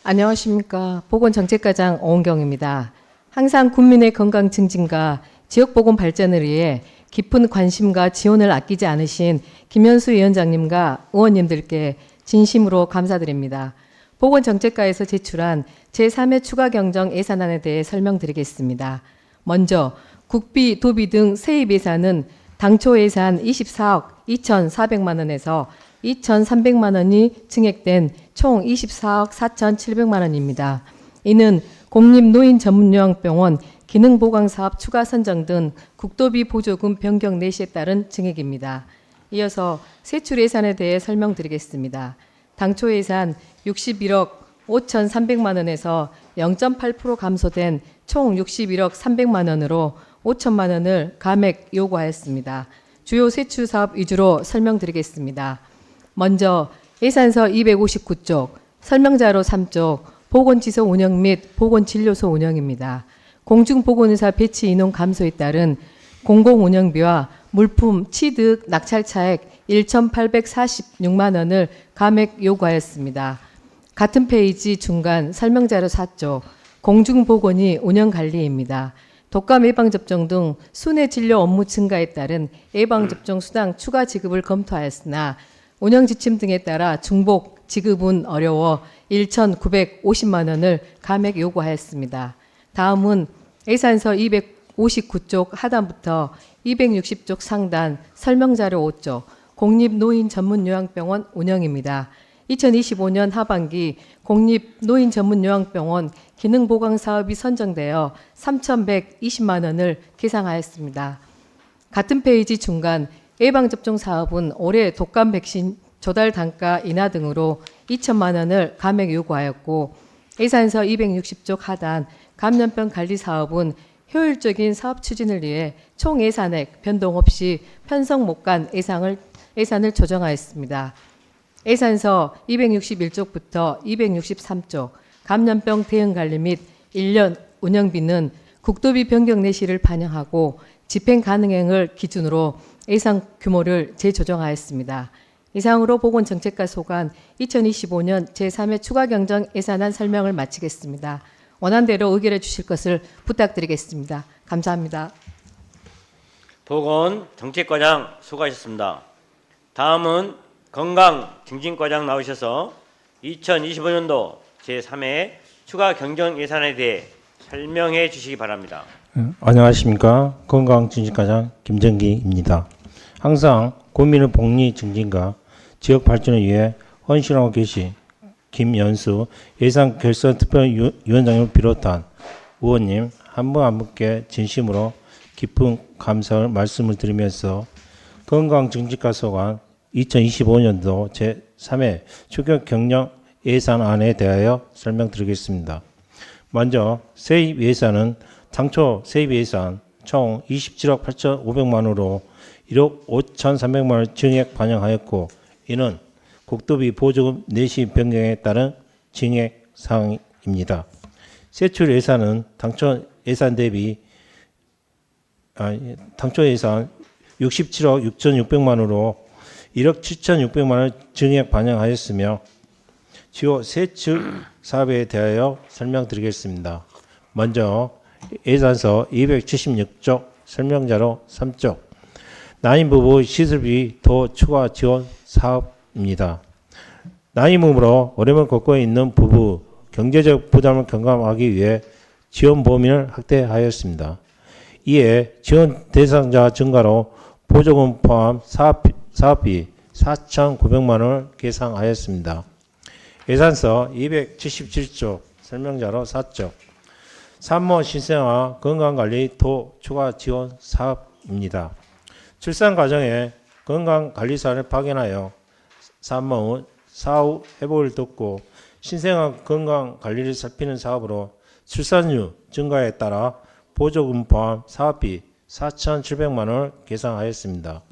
안녕하십니까. 보건정책과장 오은경입니다. 항상 국민의 건강 증진과 지역보건 발전을 위해 깊은 관심과 지원을 아끼지 않으신 김현수 위원장님과 의원님들께 진심으로 감사드립니다. 보건정책과에서 제출한 제3회 추가 경정 예산안에 대해 설명드리겠습니다. 먼저 국비, 도비 등 세입 예산은 당초 예산 24억 2,400만 원에서 2,300만 원이 증액된 총 24억 4,700만 원입니다. 이는 공립노인전문요양병원 기능보강사업 추가 선정 등 국도비 보조금 변경 내시에 따른 증액입니다. 이어서 세출 예산에 대해 설명드리겠습니다. 당초 예산 61억 5,300만 원에서 0.8% 감소된 총 61억 300만 원으로 5천만 원을 감액 요구하였습니다. 주요 세출 사업 위주로 설명드리겠습니다. 먼저 예산서 259쪽, 설명자료 3쪽, 보건지소 운영 및 보건진료소 운영입니다. 공중보건의사 배치 인원 감소에 따른 공공운영비와 물품 취득 낙찰 차액 1,846만 원을 감액 요구하였습니다. 같은 페이지 중간 설명자료 4쪽, 공중보건의 운영관리입니다. 독감 예방접종 등 순회 진료 업무 증가에 따른 예방접종 수당 추가 지급을 검토하였으나 운영지침 등에 따라 중복 지급은 어려워 1,950만 원을 감액 요구하였습니다. 다음은 예산서 259쪽 하단부터 260쪽 상단 설명자료 5쪽 공립노인전문요양병원 운영입니다. 2025년 하반기 공립노인전문요양병원 기능보강사업이 선정되어 3,120만 원을 계상하였습니다. 같은 페이지 중간 예방접종 사업은 올해 독감 백신 조달 단가 인하 등으로 2천만 원을 감액 요구하였고 예산서 260쪽 하단 감염병 관리 사업은 효율적인 사업 추진을 위해 총 예산액 변동 없이 편성 못 간 예산을 조정하였습니다. 예산서 261쪽부터 263쪽 감염병 대응 관리 및 1년 운영비는 국도비 변경 내시를 반영하고 집행 가능행을 기준으로 예산 규모를 재조정하였습니다. 이상으로 보건정책과 소관 2025년 제3회 추가 경정 예산안 설명을 마치겠습니다. 원안대로 의결해 주실 것을 부탁드리겠습니다. 감사합니다. 보건정책과장 수고하셨습니다. 다음은 건강증진과장 나오셔서 2025년도 제3회 추가 경정 예산에 대해 설명해 주시기 바랍니다. 안녕하십니까. 건강증진과장 김정기입니다. 항상 국민의 복리 증진과 지역 발전을 위해 헌신하고 계신 김연수 예산결산특별위원장님을 비롯한 의원님 한 분 한 분께 진심으로 깊은 감사의 말씀을 드리면서 건강증진과 소관 2025년도 제3회 추경 경정 예산안에 대하여 설명드리겠습니다. 먼저 세입 예산은 당초 세입 예산 총 27억 8,500만 원으로 1억 5,300만 원 증액 반영하였고, 이는 국도비 보조금 내시 변경에 따른 증액 사항입니다. 세출 예산은 당초 예산 67억 6,600만 원으로 1억 7,600만 원 증액 반영하였으며, 주요 세출 사업에 대하여 설명드리겠습니다. 먼저 예산서 276쪽 설명자료 3쪽 난임부부 시설비 도 추가 지원 사업입니다. 난임으로 어려움을 겪고 있는 부부 경제적 부담을 경감하기 위해 지원 범위를 확대하였습니다. 이에 지원 대상자 증가로 보조금 포함 사업비 4,900만 원을 계상하였습니다. 예산서 277쪽 설명자료 4쪽 산모 신생아 건강관리 도 추가 지원 사업입니다. 출산 과정에 건강관리사를 파견하여 산모의 사후 회복을 돕고 신생아 건강관리를 살피는 사업으로 출산율 증가에 따라 보조금 포함 사업비 4,700만 원을 계상하였습니다.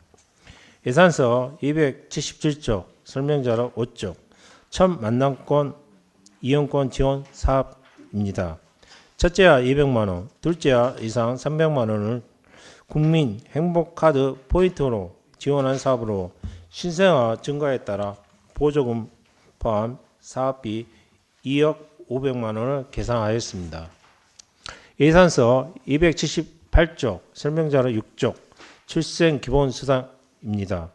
예산서 277쪽 설명자료 5쪽 첫 만남권 이용권 지원 사업입니다. 첫째야 200만 원, 둘째야 이상 300만 원을 국민 행복카드 포인트로 지원한 사업으로 신생아 증가에 따라 보조금 포함 사업비 2억 500만 원을 계상하였습니다. 예산서 278쪽 설명자료 6쪽 출생기본수당입니다.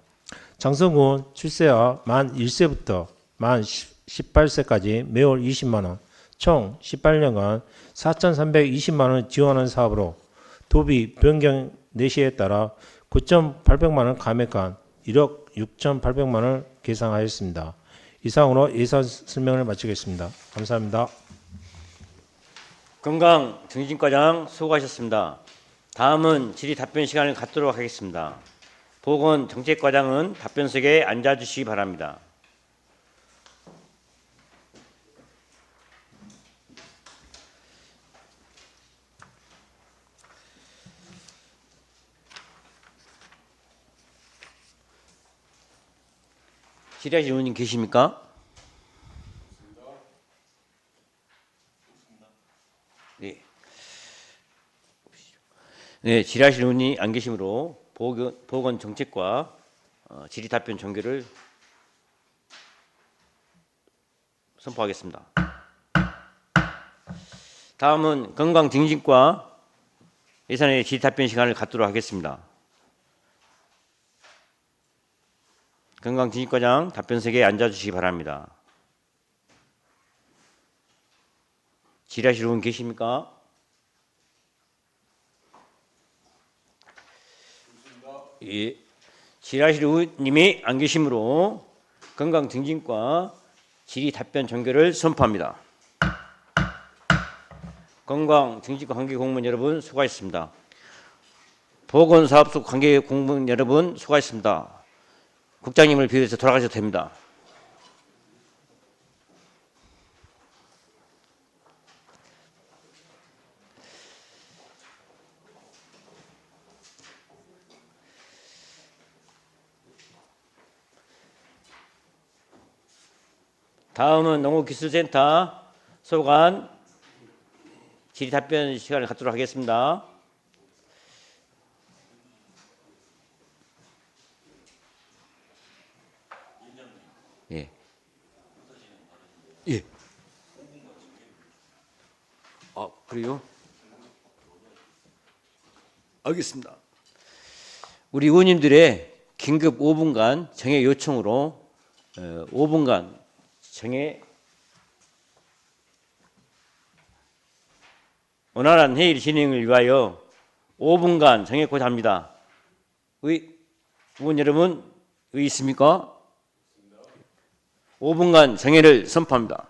장성군 출세와 만 1세부터 만 18세까지 매월 20만 원, 총 18년간 4,320만 원 지원한 사업으로 도비 변경 내시에 따라 9,800만 원 감액한 1억 6,800만 원을 계상하였습니다. 이상으로 예산 설명을 마치겠습니다. 감사합니다. 건강증진과장 수고하셨습니다. 다음은 질의 답변 시간을 갖도록 하겠습니다. 보건정책과장은 답변석에 앉아주시기 바랍니다. 질의하실 의원님 계십니까? 네. 네, 질의하실 의원이 안 계시므로 보건정책과 질의 답변 종결을 선포하겠습니다. 다음은 건강증진과 예산의 질의 답변 시간을 갖도록 하겠습니다. 건강증진과장 답변석에 앉아주시기 바랍니다. 질의하실 분 계십니까? 예, 질의하실 의원님이 안 계시므로 건강증진과 질의 답변 종결을 선포합니다. 건강증진과 관계공무원 여러분 수고하셨습니다. 보건사업소 관계공무원 여러분 수고하셨습니다. 국장님을 비롯해서 돌아가셔도 됩니다. 다음은 농업기술센터 소관 질의 답변 시간을 갖도록 하겠습니다. 예. 예. 아, 그래요? 알겠습니다. 우리 의원님들의 긴급 5분간 정해 요청으로 5분간 정해 원활한 회의 진행을 위하여 5분간 정해고자 합니다. 의원 여러분, 의의 있습니까? 5분간 정해를 선포합니다.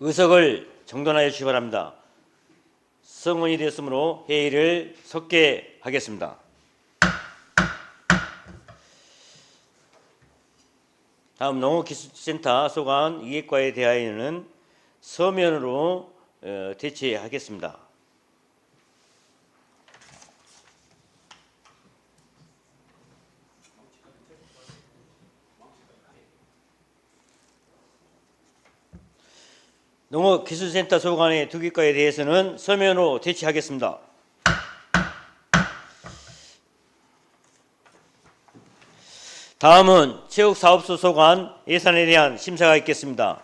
의석을 정돈하여 주시기 바랍니다. 성원이 되었으므로 회의를 속개하겠습니다. 다음 농업기술센터 소관 이익과에 대하여는 서면으로 대체하겠습니다. 농업기술센터 소관의 두 기과에 대해서는 서면으로 대체하겠습니다. 다음은 체육사업소 소관 예산에 대한 심사가 있겠습니다.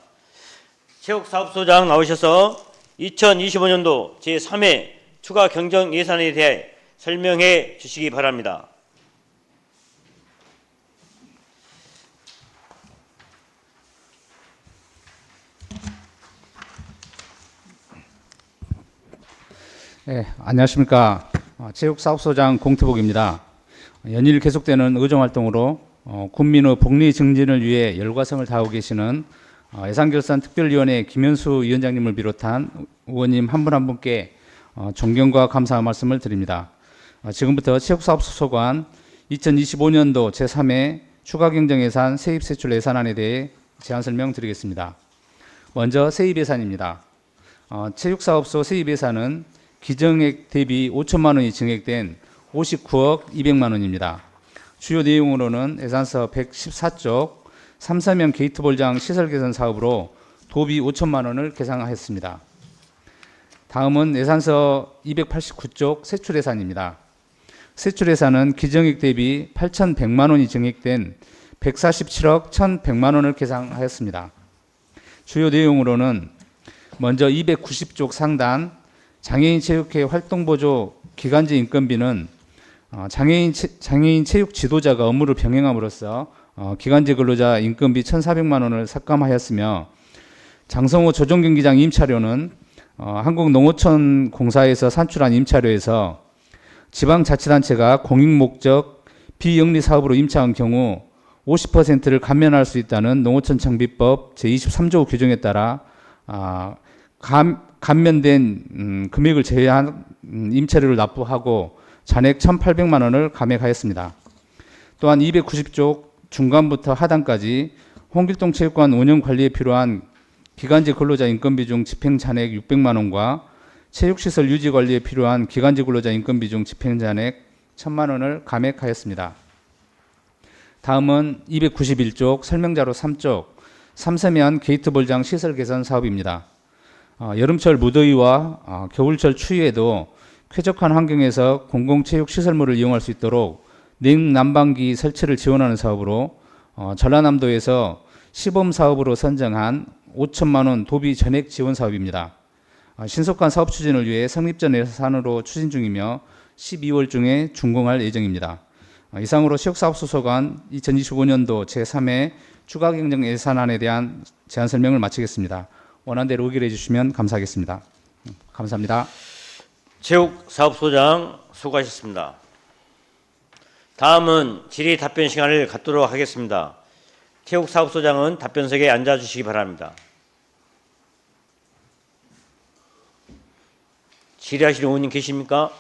체육사업소장 나오셔서 2025년도 제3회 추가 경정 예산에 대해 설명해 주시기 바랍니다. 네, 안녕하십니까. 체육사업소장 공태복입니다. 연일 계속되는 의정활동으로 군민의 복리 증진을 위해 열과성을 다하고 계시는 예산결산특별위원회 김현수 위원장님을 비롯한 의원님 한 분 한 분께 존경과 감사의 말씀을 드립니다. 지금부터 체육사업소 소관 2025년도 제3회 추가경정예산 세입세출 예산안에 대해 제안 설명드리겠습니다. 먼저 세입예산입니다. 체육사업소 세입예산은 기정액 대비 5천만 원이 증액된 59억 200만 원입니다. 주요 내용으로는 예산서 114쪽 3사면 게이트볼장 시설 개선 사업으로 도비 5천만 원을 계상하였습니다. 다음은 예산서 289쪽 세출 예산입니다. 세출 예산은 기정액 대비 8,100만 원이 증액된 147억 1,100만 원을 계상하였습니다. 주요 내용으로는 먼저 290쪽 상단 장애인 체육회 활동보조 기간제 인건비는 장애인 체육 지도자가 업무를 병행함으로써 기간제 근로자 인건비 1,400만 원을 삭감하였으며 장성호 조정경기장 임차료는 한국농어촌공사에서 산출한 임차료에서 지방자치단체가 공익목적 비영리 사업으로 임차한 경우 50%를 감면할 수 있다는 농어촌정비법 제23조 규정에 따라 감면된 금액을 제외한 임차료를 납부하고 잔액 1,800만 원을 감액하였습니다. 또한 290쪽 중간부터 하단까지 홍길동 체육관 운영 관리에 필요한 기간제 근로자 인건비 중 집행 잔액 600만 원과 체육시설 유지 관리에 필요한 기간제 근로자 인건비 중 집행 잔액 1,000만 원을 감액하였습니다. 다음은 291쪽 설명자료 3쪽 3세면 게이트볼장 시설 개선 사업입니다. 여름철 무더위와 겨울철 추위에도 쾌적한 환경에서 공공체육시설물을 이용할 수 있도록 냉난방기 설치를 지원하는 사업으로 전라남도에서 시범사업으로 선정한 5천만 원 도비 전액 지원 사업입니다. 신속한 사업 추진을 위해 성립전 예산으로 추진 중이며 12월 중에 준공할 예정입니다. 이상으로 체육사업소 소관 2025년도 제3회 추가경정 예산안에 대한 제안 설명을 마치겠습니다. 원안대로 의결해 주시면 감사하겠습니다. 감사합니다. 체육사업소장 수고하셨습니다. 다음은 질의 답변 시간을 갖도록 하겠습니다. 체육사업소장은 답변석에 앉아주시기 바랍니다. 질의하실 의원님 계십니까?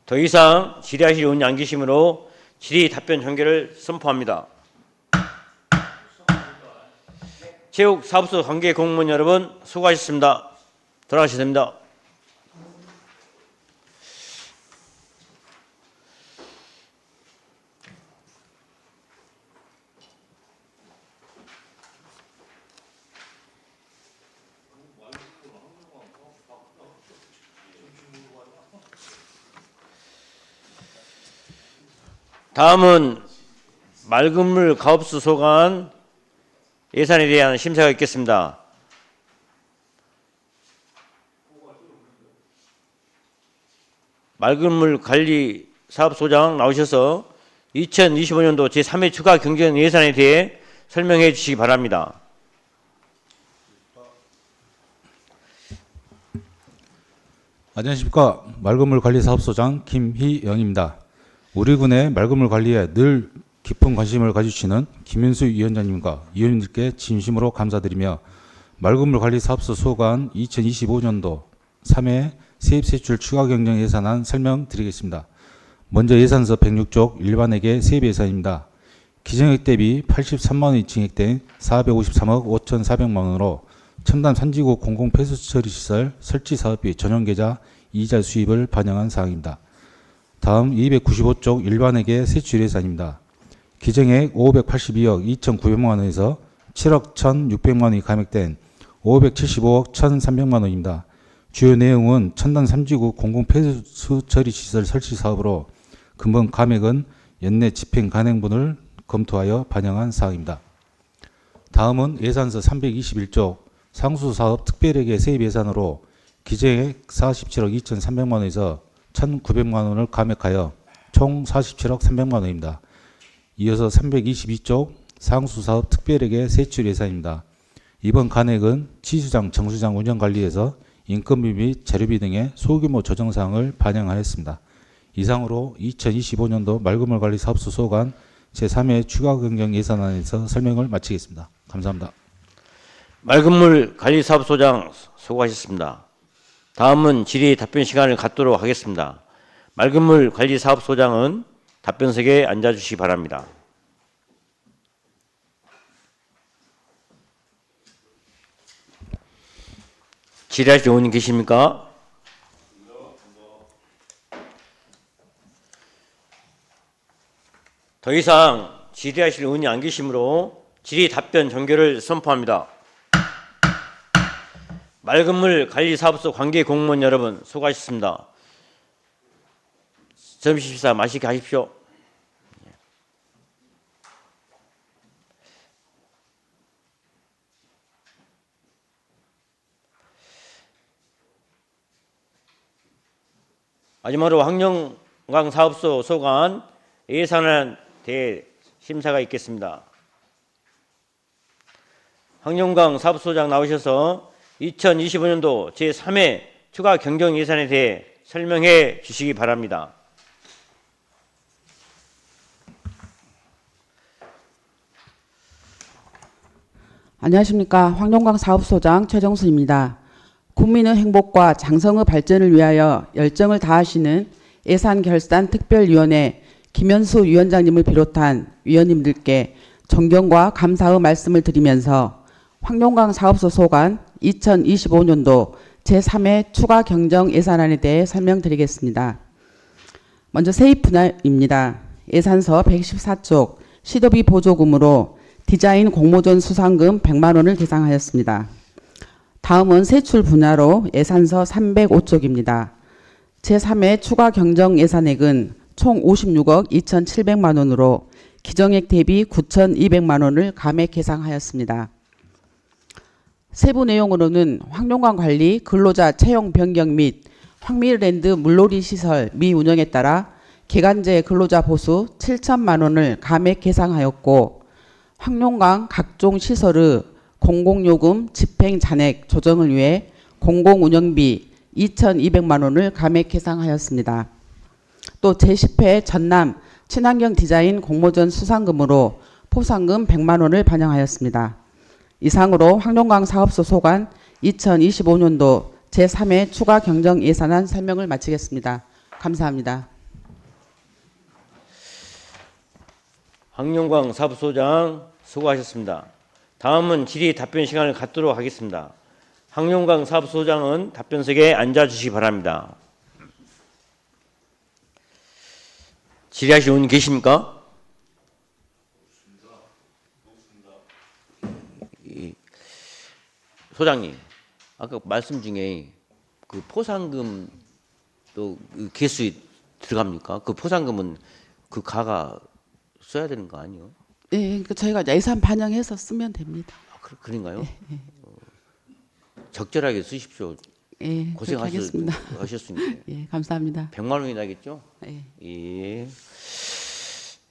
더 이상 질의하실 의원이 안 계시므로 질의 답변 종결을 선포합니다. 체육사업소 관계 공무원 여러분 수고하셨습니다. 돌아가셔야 됩니다. 다음은 맑은물 가업수 소관 예산에 대한 심사가 있겠습니다. 맑은물 관리 사업소장 나오셔서 2025년도 제3회 추가 경정 예산에 대해 설명해 주시기 바랍니다. 안녕하십니까. 맑은물 관리 사업소장 김희영입니다. 우리 군의 맑은물 관리에 늘 깊은 관심을 가주시는 김현수 위원장님과 위원님들께 진심으로 감사드리며 맑은물관리사업소 소관 2025년도 3회 세입세출 추가 경정 예산안 설명드리겠습니다. 먼저 예산서 106쪽 일반회계 세입 예산입니다. 기정액 대비 83만 원이 증액된 453억 5,400만 원으로 첨단 산지구 공공폐수처리시설 설치 사업비 전용 계좌 이자 수입을 반영한 사항입니다. 다음 295쪽 일반회계 세출 예산입니다. 기정액 582억 2,900만 원에서 7억 1,600만 원이 감액된 575억 1,300만 원입니다. 주요 내용은 첨단 삼지구 공공폐수처리시설 설치 사업으로 금번 감액은 연내 집행 간행분을 검토하여 반영한 사항입니다. 다음은 예산서 321쪽 상수사업 특별회계 세입 예산으로 기재액 47억 2,300만 원에서 1,900만 원을 감액하여 총 47억 300만 원입니다. 이어서 322쪽 상수사업 특별회계 세출 예산입니다. 이번 간액은 지수장, 정수장 운영관리에서 인건비 및 재료비 등의 소규모 조정사항을 반영하였습니다. 이상으로 2025년도 맑은물관리사업소 소관 제3회 추가 경정 예산안에서 설명을 마치겠습니다. 감사합니다. 맑은물관리사업소장 수고하셨습니다. 다음은 질의 답변 시간을 갖도록 하겠습니다. 맑은물관리사업소장은 답변석에 앉아주시기 바랍니다. 질의하실 의원님 계십니까? 더 이상 질의하실 의원이 안 계시므로 질의 답변 종결을 선포합니다. 맑은물관리사업소 관계 공무원 여러분 수고하셨습니다. 점심 식사 맛있게 하십시오. 마지막으로 황룡강 사업소 소관 예산안 대해 심사가 있겠습니다. 황룡강 사업소장 나오셔서 2025년도 제3회 추가 경정 예산에 대해 설명해 주시기 바랍니다. 안녕하십니까. 황룡강 사업소장 최정수입니다. 국민의 행복과 장성의 발전을 위하여 열정을 다하시는 예산결산특별위원회 김현수 위원장님을 비롯한 위원님들께 존경과 감사의 말씀을 드리면서 황룡강 사업소 소관 2025년도 제3회 추가 경정 예산안에 대해 설명드리겠습니다. 먼저 세입 분야입니다. 예산서 114쪽 시도비 보조금으로 디자인 공모전 수상금 100만 원을 계상하였습니다. 다음은 세출 분야로 예산서 305쪽입니다. 제3회 추가 경정 예산액은 총 56억 2,700만 원으로 기정액 대비 9,200만 원을 감액 계상하였습니다. 세부 내용으로는 황룡강 관리 근로자 채용 변경 및 황미랜드 물놀이 시설 미운영에 따라 기간제 근로자 보수 7천만 원을 감액 계상하였고 황룡강 각종 시설의 공공요금 집행 잔액 조정을 위해 공공운영비 2,200만 원을 감액 계상하였습니다. 또 제10회 전남 친환경 디자인 공모전 수상금으로 포상금 100만 원을 반영하였습니다. 이상으로 황룡강 사업소 소관 2025년도 제3회 추가 경정 예산안 설명을 마치겠습니다. 감사합니다. 황룡강 사업소장 수고하셨습니다. 다음은 질의 답변 시간을 갖도록 하겠습니다. 황룡강 사업소장은 답변석에 앉아주시기 바랍니다. 질의하실 의원님 계십니까? 소장님, 아까 말씀 중에 그 포상금 또 개수에 들어갑니까? 그 포상금은 그 가가 써야 되는 거 아니요? 예, 저희가 예산 반영해서 쓰면 됩니다. 아, 그런가요? 예. 적절하게 쓰십시오. 예, 고생하셨습니다. 하셨으니까. 예, 감사합니다. 100만 원이 나겠죠? 예. 예.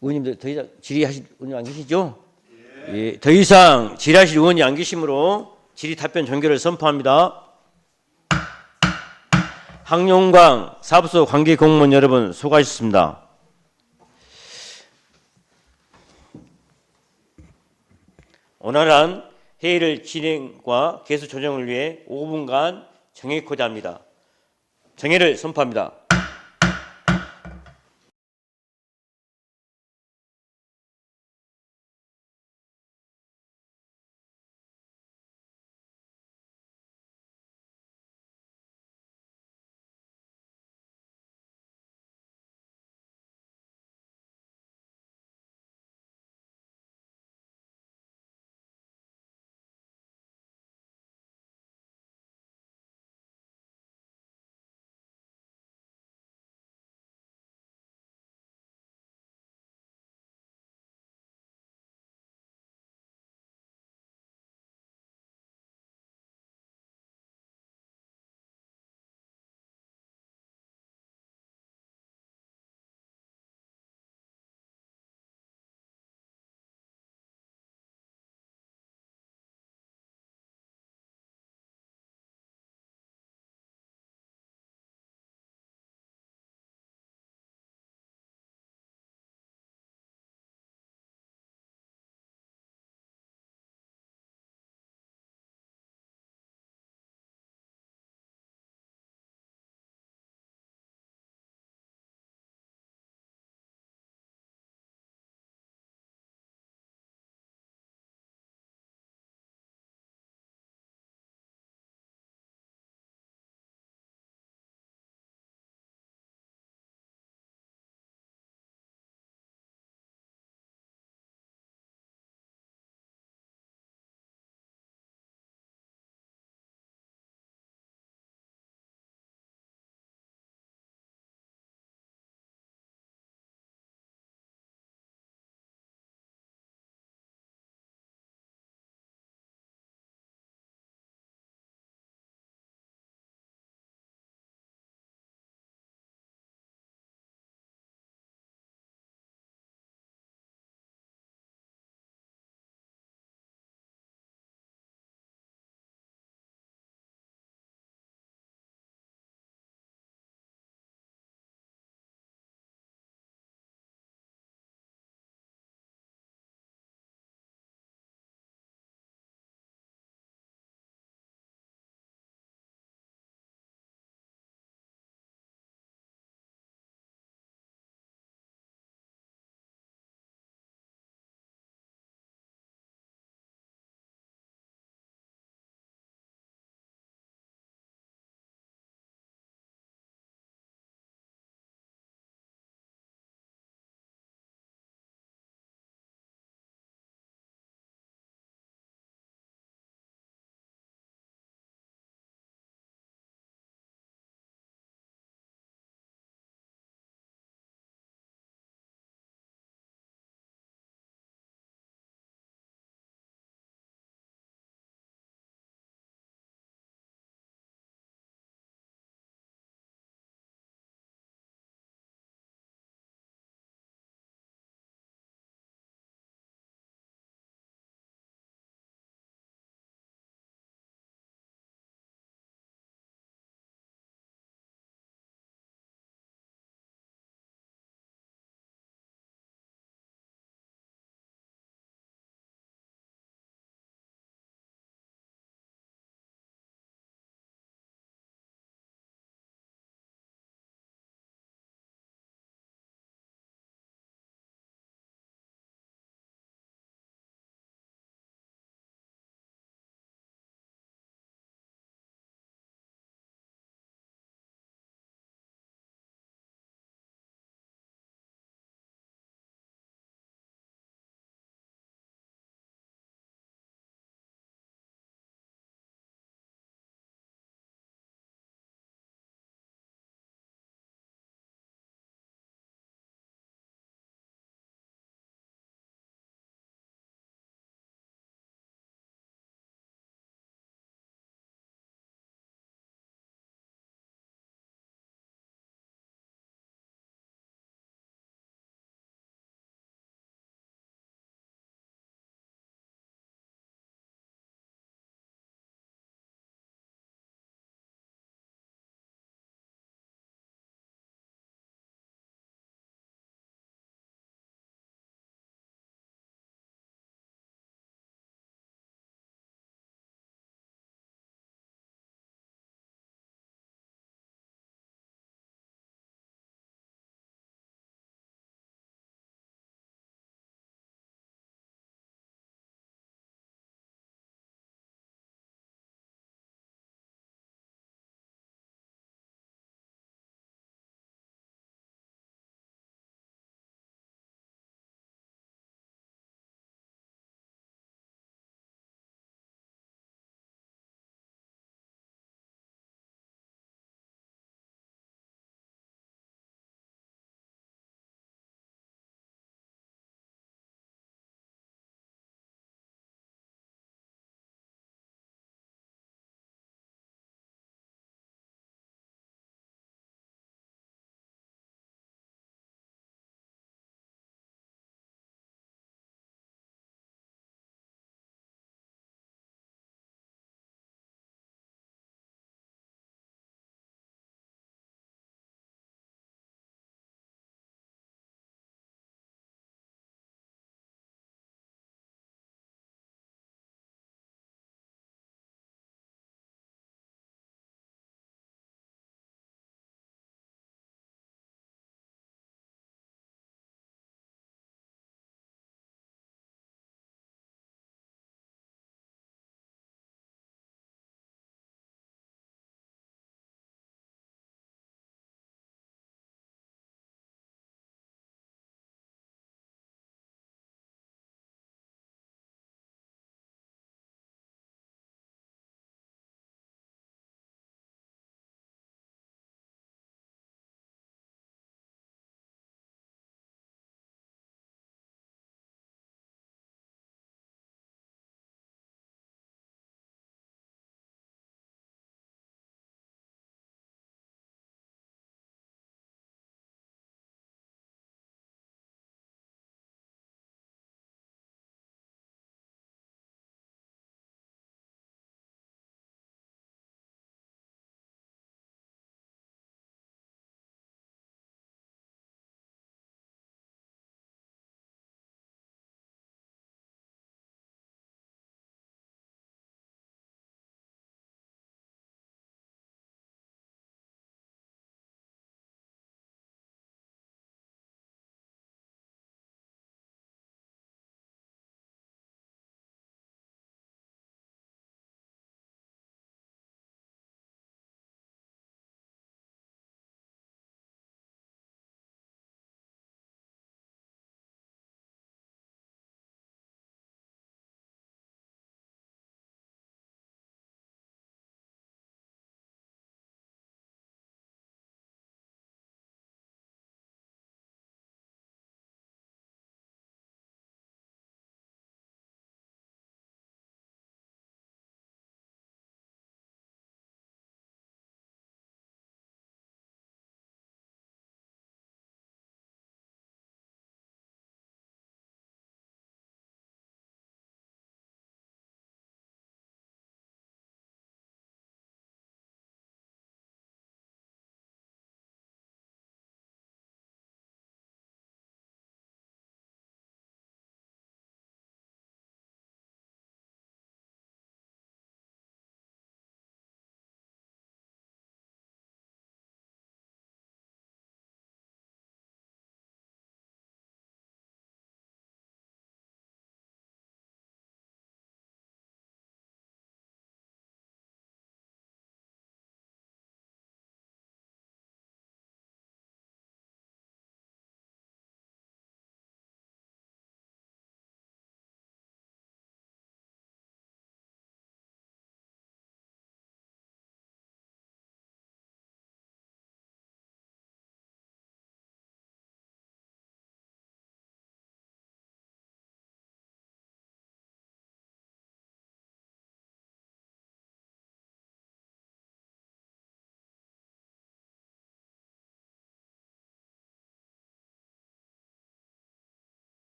의원님들 더 이상 질의하실 의원님 안 계시죠? 예. 더 이상 질의하실 의원이 안 계시므로 질의 답변 종결을 선포합니다. 황룡강 사업소 관계 공무원 여러분 수고하셨습니다. 원활한 회의를 진행과 개수 조정을 위해 5분간 정해고자 합니다. 정회를 선포합니다.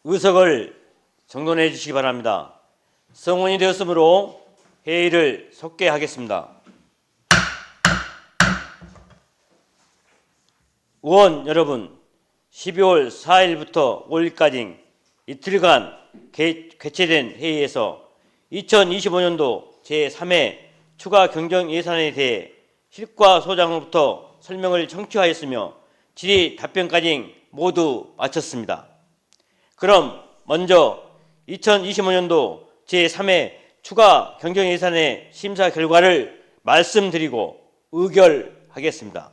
의석을 정돈해 주시기 바랍니다. 성원이 되었으므로 회의를 속개하겠습니다. 의원 여러분, 12월 4일부터 5일까지 이틀간 개최된 회의에서 2025년도 제3회 추가 경정 예산에 대해 실과 소장으로부터 설명을 청취하였으며 질의 답변까지 모두 마쳤습니다. 그럼 먼저 2025년도 제3회 추가 경정 예산의 심사 결과를 말씀드리고 의결하겠습니다.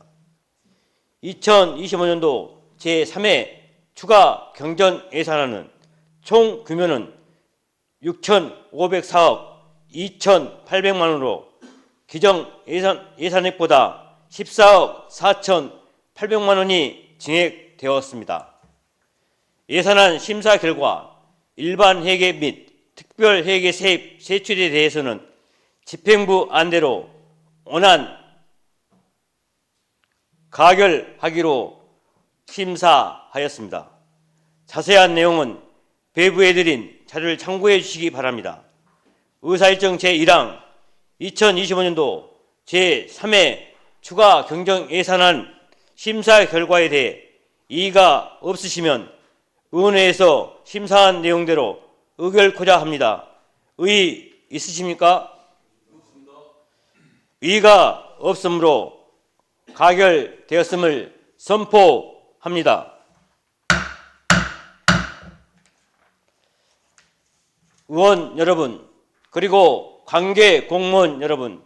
2025년도 제3회 추가 경정 예산안은 총 규모는 6,504억 2,800만 원으로 기정 예산액보다 14억 4,800만 원이 증액되었습니다. 예산안 심사 결과 일반 회계 및 특별 회계 세입 세출에 대해서는 집행부 안대로 원안 가결하기로 심사하였습니다. 자세한 내용은 배부해드린 자료를 참고해 주시기 바랍니다. 의사일정 제1항 2025년도 제3회 추가 경정 예산안 심사 결과에 대해 이의가 없으시면 의원회에서 심사한 내용대로 의결코자 합니다. 의의 있으십니까? 의의가 없으므로 가결되었음을 선포합니다. 의원 여러분, 그리고 관계 공무원 여러분,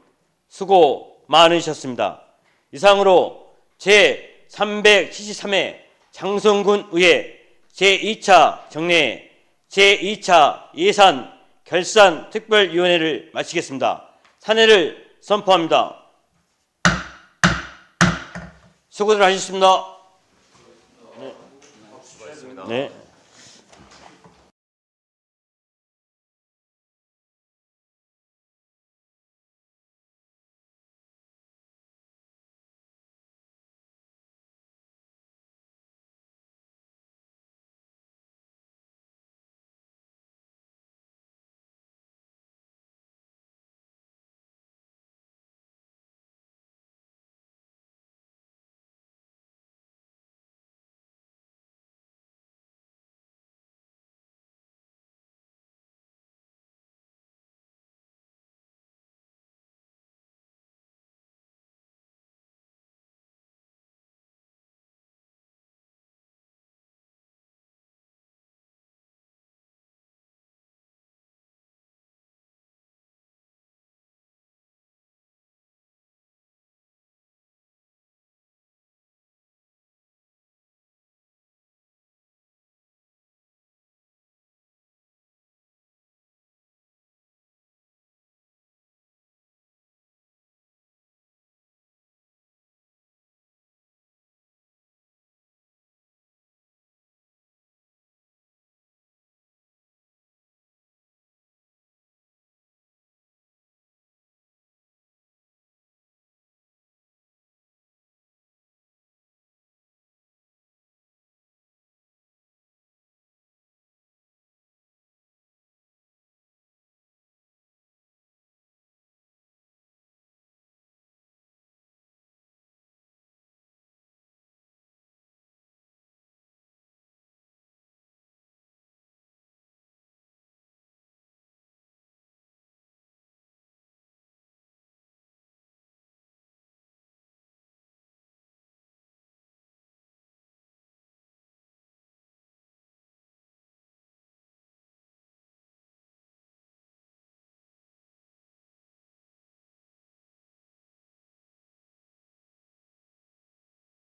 수고 많으셨습니다. 이상으로 제373회 장성군 의회 제2차 정례 제2차 예산 결산 특별위원회를 마치겠습니다. 산회를 선포합니다. 수고들 하셨습니다. 네.